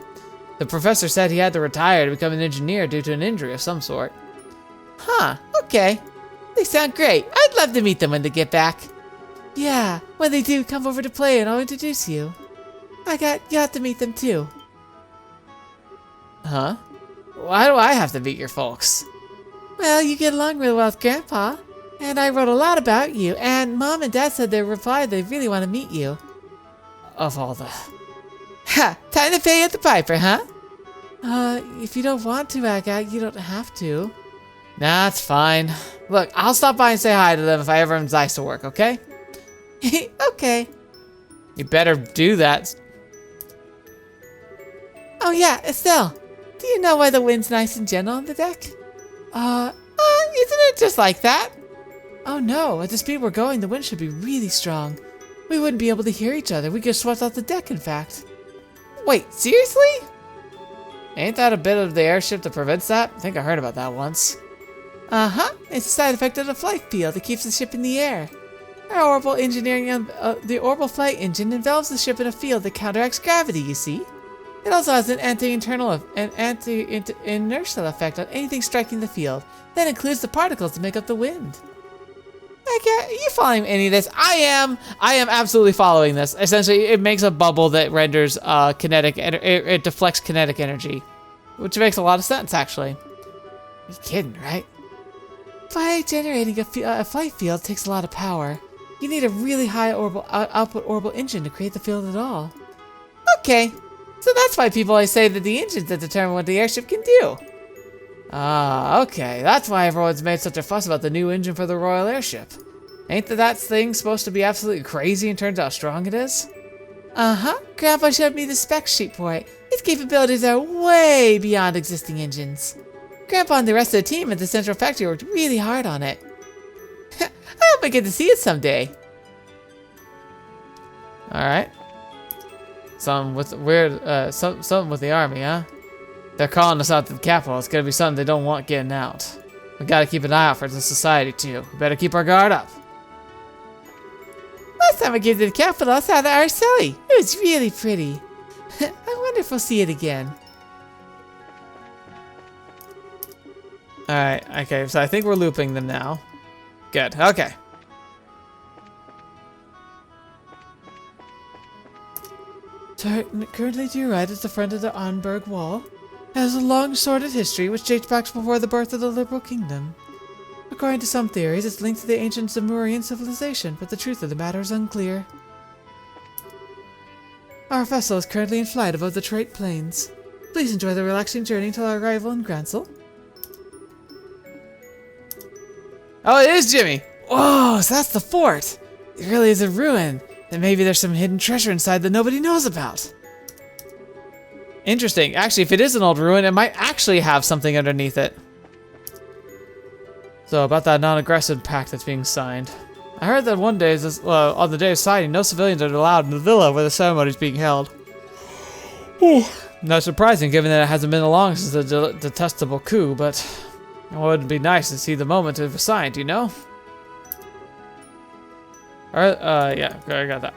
The professor said he had to retire to become an engineer due to an injury of some sort. Huh, okay. They sound great. I'd love to meet them when they get back. Yeah, when they do come over to play and I'll introduce you. You have to meet them too. Huh? Why do I have to meet your folks? Well, you get along really well with Grandpa. And I wrote a lot about you, and Mom and Dad said they replied they really want to meet you. Of all the... Ha! Time to pay at the piper, huh? If you don't want to, Aga, you don't have to. Nah, it's fine. Look, I'll stop by and say hi to them if I ever am nice to work, okay? Okay. You better do that. Oh yeah, Estelle. Do you know why the wind's nice and gentle on the deck? Isn't it just like that? Oh no, at the speed we're going, the wind should be really strong. We wouldn't be able to hear each other. We get swept off the deck, in fact. Wait, seriously? Ain't that a bit of the airship that prevents that? I think I heard about that once. Uh-huh. It's a side effect of the flight field that keeps the ship in the air. Our orbital engineering, the orbital flight engine envelops the ship in a field that counteracts gravity, you see. It also has an anti-inertial effect on anything striking the field. That includes the particles that make up the wind. Are you following any of this? I am absolutely following this. Essentially, it makes a bubble that renders it deflects kinetic energy, which makes a lot of sense, actually. You're kidding, right? By generating a flight field takes a lot of power. You need a really high output orbital engine to create the field at all. Okay, so that's why people always say that the engine's that determine what the airship can do. Ah, okay. That's why everyone's made such a fuss about the new engine for the Royal Airship. Ain't that thing supposed to be absolutely crazy in terms of how strong it is? Uh-huh. Grandpa showed me the spec sheet for it. Its capabilities are way beyond existing engines. Grandpa and the rest of the team at the Central Factory worked really hard on it. I hope I get to see it someday. Alright. Something with something with the army, huh? They're calling us out to the capital. It's gonna be something they don't want getting out. We gotta keep an eye out for the society too. We better keep our guard up. Last time I came to the capital, I saw the Arseille. It was really pretty. I wonder if we'll see it again. Alright, okay, so I think we're looping them now. Good, okay. Currently to your right is the front of the Onberg Wall. It has a long, sordid history which dates back before the birth of the Liberl Kingdom. According to some theories, it's linked to the ancient Zamurian civilization, but the truth of the matter is unclear. Our vessel is currently in flight above the Trait Plains. Please enjoy the relaxing journey until our arrival in Grancel. Oh, it is Jimmy! Whoa, so that's the fort! It really is a ruin. And maybe there's some hidden treasure inside that nobody knows about. Interesting. Actually, if it is an old ruin, it might actually have something underneath it. So, about that non-aggressive pact that's being signed. I heard that on the day of signing, no civilians are allowed in the villa where the ceremony is being held. Ooh. Not surprising, given that it hasn't been long since the detestable coup, but it would be nice to see the moment of signed, you know? Yeah, I got that.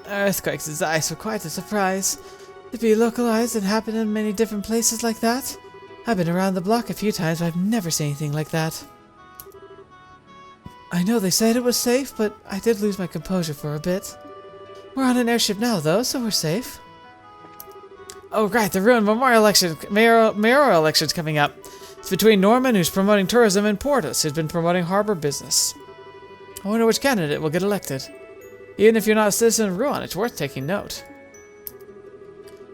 Earthquakes and ice were quite a surprise. To be localized and happen in many different places like that. I've been around the block a few times, but I've never seen anything like that. I know they said it was safe, but I did lose my composure for a bit. We're on an airship now, though, so we're safe. Oh, right, the ruined mayoral election's coming up. It's between Norman, who's promoting tourism, and Portus, who's been promoting harbor business. I wonder which candidate will get elected. Even if you're not a citizen of Ruan, it's worth taking note.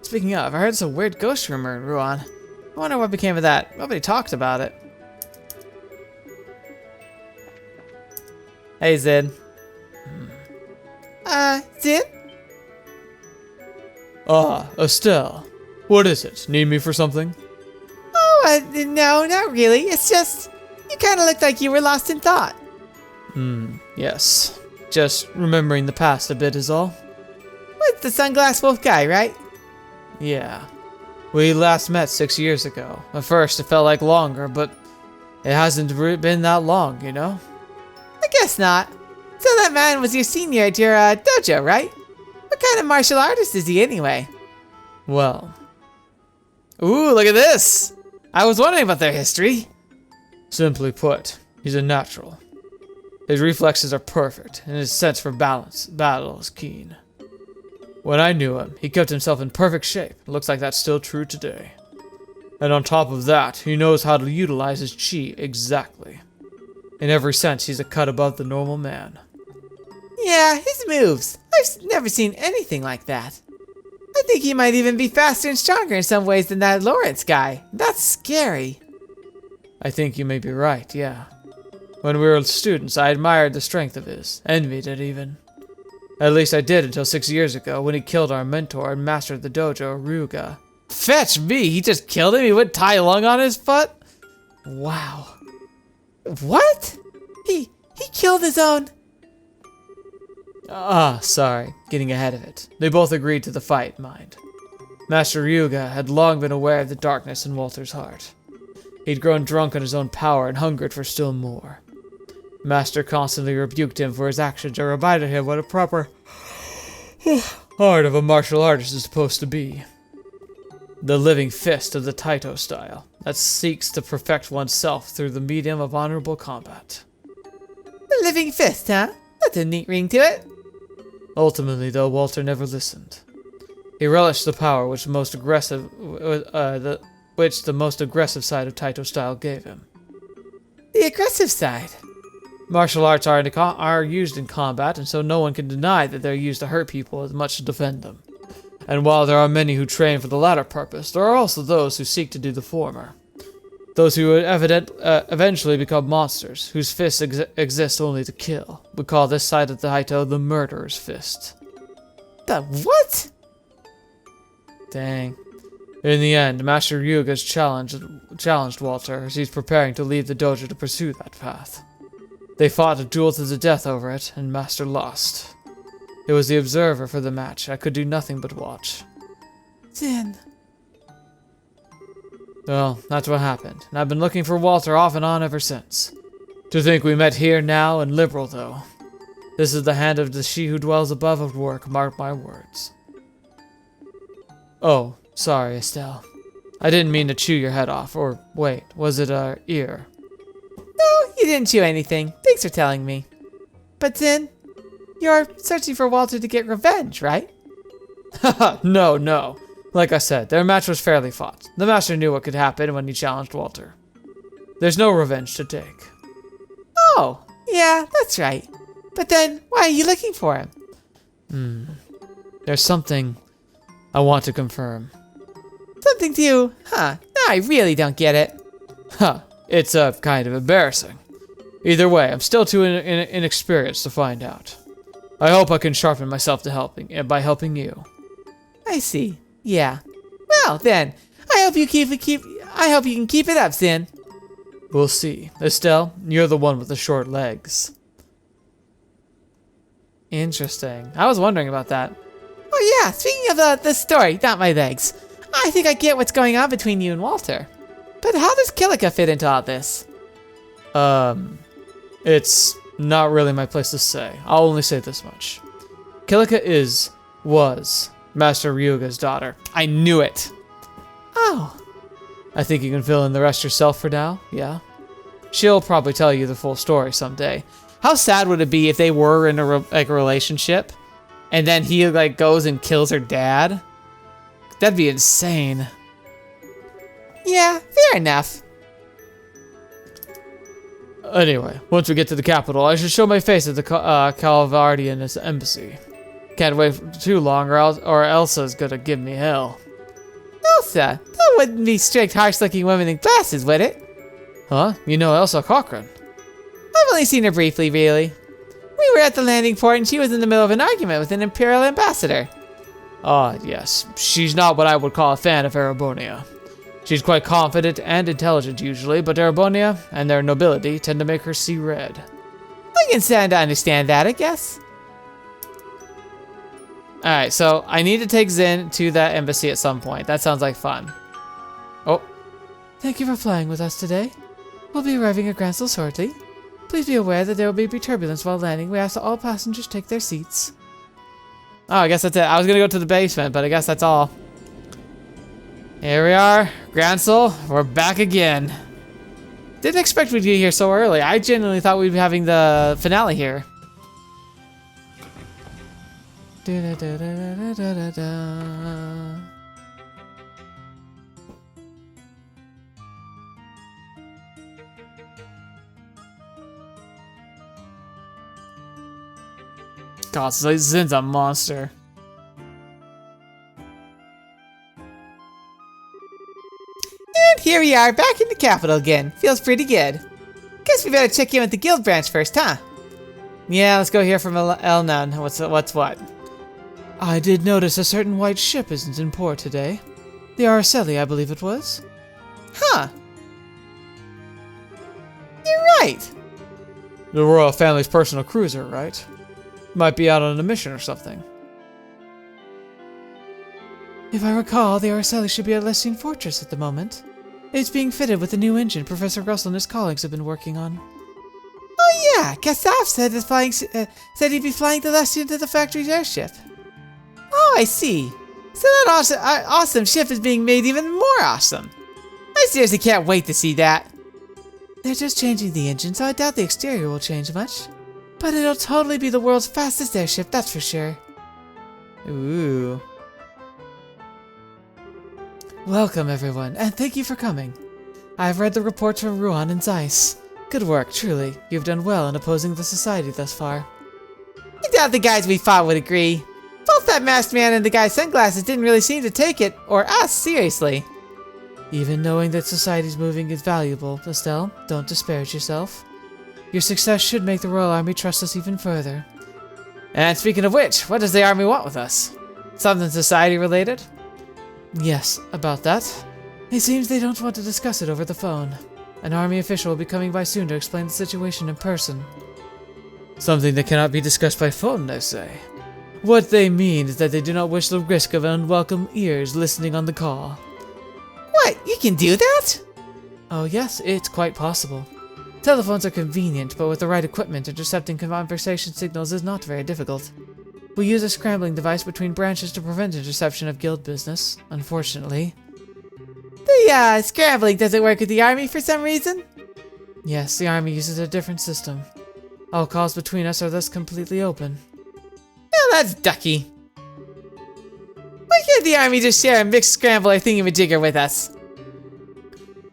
Speaking of, I heard there's a weird ghost rumor in Ruan. I wonder what became of that. Nobody talked about it. Hey, Zid. Zid? Estelle. What is it? Need me for something? Oh, no, not really. It's just, you kind of looked like you were lost in thought. Yes. Just remembering the past a bit is all. With the sunglass wolf guy, right? Yeah. We last met 6 years ago. At first, it felt like longer, but it hasn't been that long, you know? I guess not. So that man was your senior at your dojo, right? What kind of martial artist is he anyway? Well. Ooh, look at this! I was wondering about their history. Simply put, He's a natural. His reflexes are perfect, and his sense for battle is keen. When I knew him, he kept himself in perfect shape. It looks like that's still true today. And on top of that, he knows how to utilize his chi exactly. In every sense, he's a cut above the normal man. Yeah, his moves. I've never seen anything like that. I think he might even be faster and stronger in some ways than that Lawrence guy. That's scary. I think you may be right, yeah. When we were students, I admired the strength of his, envied it even. At least I did until 6 years ago, when he killed our mentor and master of the dojo, Ryuga. Fetch me! He just killed him? He would tie a lung on his foot? Wow. What? He killed his own... Sorry, getting ahead of it. They both agreed to the fight, mind. Master Ryuga had long been aware of the darkness in Walter's heart. He'd grown drunk on his own power and hungered for still more. Master constantly rebuked him for his actions and reminded him what a proper art of a martial artist is supposed to be. The living fist of the Taito style that seeks to perfect oneself through the medium of honorable combat. The living fist, huh? That's a neat ring to it. Ultimately, though, Walter never listened. He relished the power which the most aggressive side of Taito style gave him. The aggressive side. Martial arts are used in combat, and so no one can deny that they're used to hurt people as much to defend them. And while there are many who train for the latter purpose, there are also those who seek to do the former. Those who would eventually become monsters, whose fists exist only to kill. We call this side of the Taito the murderer's fist. The what? Dang. In the end, Master Ryuga's challenged Walter as he's preparing to leave the dojo to pursue that path. They fought a duel to the death over it, and Master lost. It was the observer for the match. I could do nothing but watch. Then... Well, that's what happened, and I've been looking for Walter off and on ever since. To think we met here now in Liberl, though. This is the hand of the she who dwells above at work, mark my words. Oh, sorry, Estelle. I didn't mean to chew your head off, or wait, was it our ear? No, you didn't chew anything. Thanks for telling me. But then, you're searching for Walter to get revenge, right? Haha, no. Like I said, their match was fairly fought. The master knew what could happen when he challenged Walter. There's no revenge to take. Oh, yeah, that's right. But then, why are you looking for him? There's something I want to confirm. Something to, huh? No, I really don't get it. It's kind of embarrassing. Either way, I'm still too inexperienced to find out. I hope I can sharpen myself by helping you. I see. Yeah. Well then, I hope you can keep it up, Sin. We'll see. Estelle, you're the one with the short legs. Interesting. I was wondering about that. Oh yeah, speaking of the story, not my legs. I think I get what's going on between you and Walter. But how does Kilika fit into all this? It's not really my place to say. I'll only say this much. Kilika was Master Ryuga's daughter. I knew it! Oh. I think you can fill in the rest yourself for now, yeah? She'll probably tell you the full story someday. How sad would it be if they were in a relationship, and then he goes and kills her dad? That'd be insane. Yeah, fair enough. Anyway, once we get to the capital, I should show my face at the Calvardian embassy. Can't wait for too long, or Elsa's gonna give me hell. Elsa? That wouldn't be strict, harsh-looking women in glasses, would it? Huh? You know Elsa Cochran? I've only seen her briefly, really. We were at the landing port and she was in the middle of an argument with an Imperial ambassador. Yes. She's not what I would call a fan of Erebonia. She's quite confident and intelligent usually, but Erebonia and their nobility tend to make her see red. I can stand to understand that, I guess. Alright, so I need to take Zin to that embassy at some point. That sounds like fun. Oh. Thank you for flying with us today. We'll be arriving at Grancel shortly. Please be aware that there will be turbulence while landing. We ask that all passengers take their seats. Oh, I guess that's it. I was gonna go to the basement, but I guess that's all. Here we are, Grancel. We're back again. Didn't expect we'd be here so early. I genuinely thought we'd be having the finale here. God, Zin's a monster. And here we are, back in the capital again. Feels pretty good. Guess we better check in with the guild branch first, huh? Yeah, let's go hear from Elnan. What's what? I did notice a certain white ship isn't in port today. The Arseille, I believe it was. Huh. You're right. The royal family's personal cruiser, right? Might be out on a mission or something. If I recall, the Arseille should be at Lestine Fortress at the moment. It's being fitted with the new engine Professor Grancel and his colleagues have been working on. Oh yeah, Kassav said he'd be flying to Lestine to the factory's airship. Oh, I see. So that awesome ship is being made even more awesome. I seriously can't wait to see that. They're just changing the engine, so I doubt the exterior will change much. But it'll totally be the world's fastest airship, that's for sure. Ooh. Welcome, everyone, and thank you for coming. I've read the reports from Ruan and Zeiss. Good work, truly. You've done well in opposing the society thus far. I doubt the guys we fought would agree. Both that masked man and the guy's sunglasses didn't really seem to take it, or us, seriously. Even knowing that society's moving is valuable, Estelle, don't disparage yourself. Your success should make the Royal Army trust us even further. And speaking of which, what does the army want with us? Something society related? Yes, about that. It seems they don't want to discuss it over the phone. An army official will be coming by soon to explain the situation in person. Something that cannot be discussed by phone, they say. What they mean is that they do not wish the risk of unwelcome ears listening on the call. What? You can do that? Oh yes, it's quite possible. Telephones are convenient, but with the right equipment, intercepting conversation signals is not very difficult. We use a scrambling device between branches to prevent interception of guild business, unfortunately. The scrambling doesn't work with the army for some reason? Yes, the army uses a different system. All calls between us are thus completely open. Well, that's ducky. Why can't the army just share a mixed scrambler thingamajigger with us?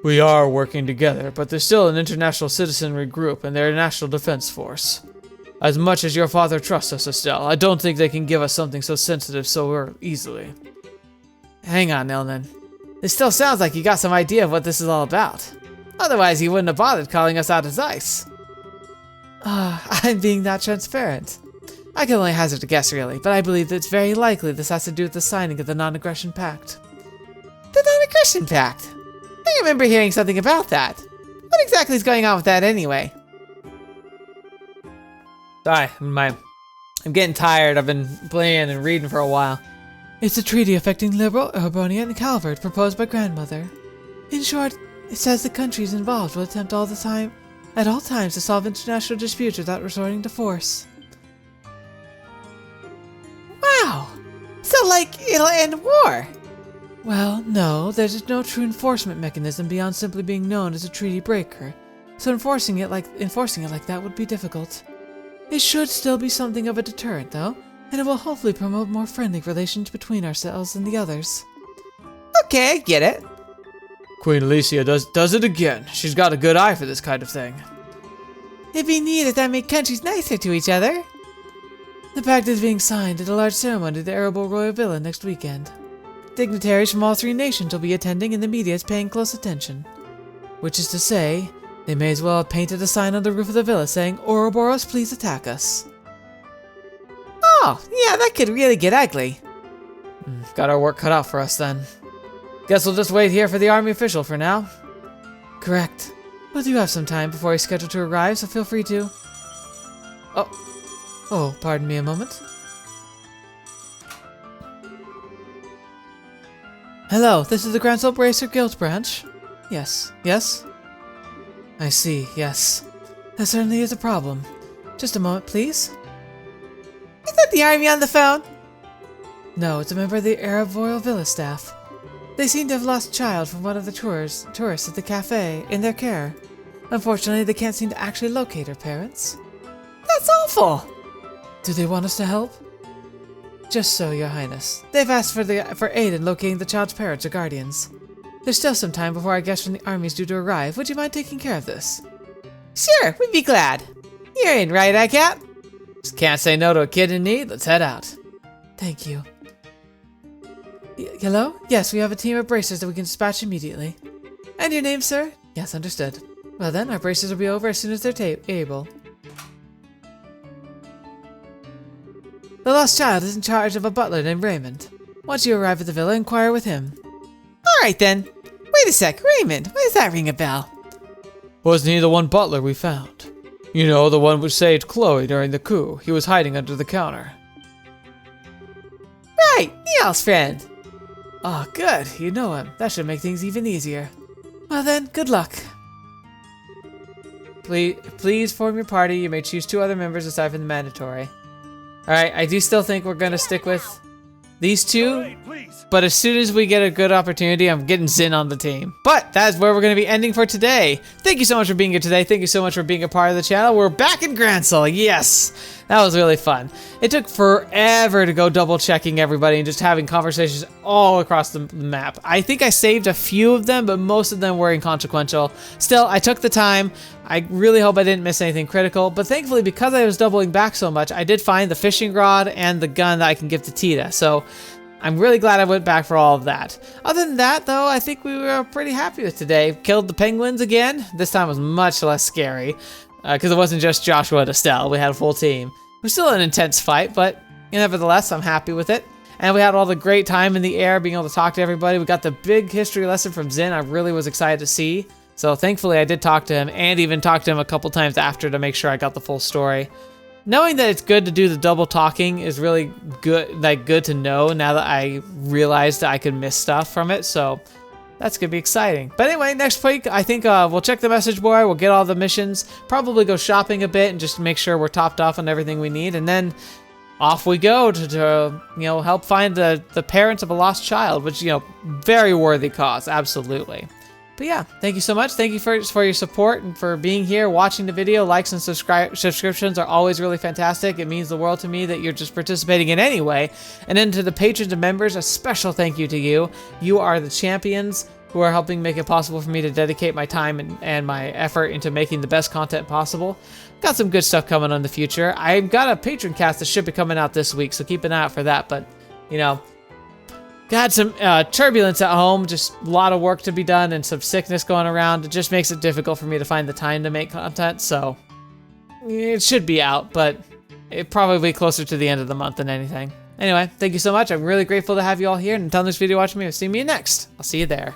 We are working together, but they're still an international citizenry group and they're a national defense force. As much as your father trusts us, Estelle, I don't think they can give us something so sensitive so easily. Hang on, Elnan. This still sounds like you got some idea of what this is all about. Otherwise, you wouldn't have bothered calling us out as ice. I'm being that transparent. I can only hazard a guess, really, but I believe that it's very likely this has to do with the signing of the Non-Aggression Pact. The Non-Aggression Pact? I remember hearing something about that. What exactly is going on with that anyway? Sorry, I'm getting tired. I've been playing and reading for a while. It's a treaty affecting Liberl, Urbonia, and Calvert proposed by Grandmother. In short, it says the countries involved will attempt at all times to solve international disputes without resorting to force. Wow! So, like, it'll end war? Well, no, there's no true enforcement mechanism beyond simply being known as a treaty breaker, so enforcing it like that would be difficult. It should still be something of a deterrent, though, and it will hopefully promote more friendly relations between ourselves and the others. Okay, I get it. Queen Alicia does it again. She's got a good eye for this kind of thing. It'd be neat if that made countries nicer to each other. The pact is being signed at a large ceremony at the Orbal Royal Villa next weekend. Dignitaries from all three nations will be attending and the media is paying close attention. Which is to say, they may as well have painted a sign on the roof of the villa saying, "Ouroboros, please attack us." Oh, yeah, that could really get ugly. Got our work cut out for us then. Guess we'll just wait here for the army official for now. Correct. But you have some time before he's scheduled to arrive, so feel free to... Oh, pardon me a moment. Hello, this is the Grancel Bracer Guild branch. Yes. I see, yes. That certainly is a problem. Just a moment, please. Is that the army on the phone? No, it's a member of the Arab Royal Villa staff. They seem to have lost a child from one of the tourists at the cafe in their care. Unfortunately, they can't seem to actually locate her parents. That's awful! Do they want us to help? Just so, Your Highness. They've asked for aid in locating the child's parents or guardians. There's still some time before our guest from the army is due to arrive. Would you mind taking care of this? Sure, we'd be glad. You're in, right, Cat? Just can't say no to a kid in need. Let's head out. Thank you. Hello? Yes, we have a team of bracers that we can dispatch immediately. And your name, sir? Yes, understood. Well then, our bracers will be over as soon as they're able. The lost child is in charge of a butler named Raymond. Once you arrive at the villa, inquire with him. Alright then. Wait a sec, Raymond, why does that ring a bell? Wasn't he the one butler we found? You know, the one who saved Chloe during the coup. He was hiding under the counter. Right, Neil's friend. Oh, good. You know him. That should make things even easier. Well then, good luck. Please form your party. You may choose 2 other members aside from the mandatory. Alright, I do still think we're gonna stick with these 2. But as soon as we get a good opportunity, I'm getting Zin on the team. But that is where we're going to be ending for today. Thank you so much for being here today. Thank you so much for being a part of the channel. We're back in Grancel. Yes, that was really fun. It took forever to go double checking everybody and just having conversations all across the map. I think I saved a few of them, but most of them were inconsequential. Still, I took the time. I really hope I didn't miss anything critical, but thankfully, because I was doubling back so much, I did find the fishing rod and the gun that I can give to Tita. So I'm really glad I went back for all of that. Other than that, though, I think we were pretty happy with today. Killed the penguins again. This time was much less scary, because it wasn't just Joshua and Estelle. We had a full team. It was still an intense fight, but nevertheless, I'm happy with it. And we had all the great time in the air, being able to talk to everybody. We got the big history lesson from Zin I really was excited to see. So thankfully, I did talk to him, and even talked to him a couple times after to make sure I got the full story. Knowing that it's good to do the double talking is really good to know now that I realized that I could miss stuff from it, so that's gonna be exciting. But anyway, next week I think we'll check the message board, we'll get all the missions, probably go shopping a bit and just make sure we're topped off on everything we need, and then off we go to help find the parents of a lost child, which, very worthy cause, absolutely. But yeah, thank you so much. Thank you for your support and for being here, watching the video. Likes and subscriptions are always really fantastic. It means the world to me that you're just participating in any way. And then to the patrons and members, a special thank you to you. You are the champions who are helping make it possible for me to dedicate my time and my effort into making the best content possible. Got some good stuff coming in the future. I've got a patron cast that should be coming out this week, so keep an eye out for that. But, got some turbulence at home, just a lot of work to be done and some sickness going around. It just makes it difficult for me to find the time to make content, so it should be out, but it probably closer to the end of the month than anything. Anyway, thank you so much. I'm really grateful to have you all here, and until this video watching me, I'll see you next. I'll see you there.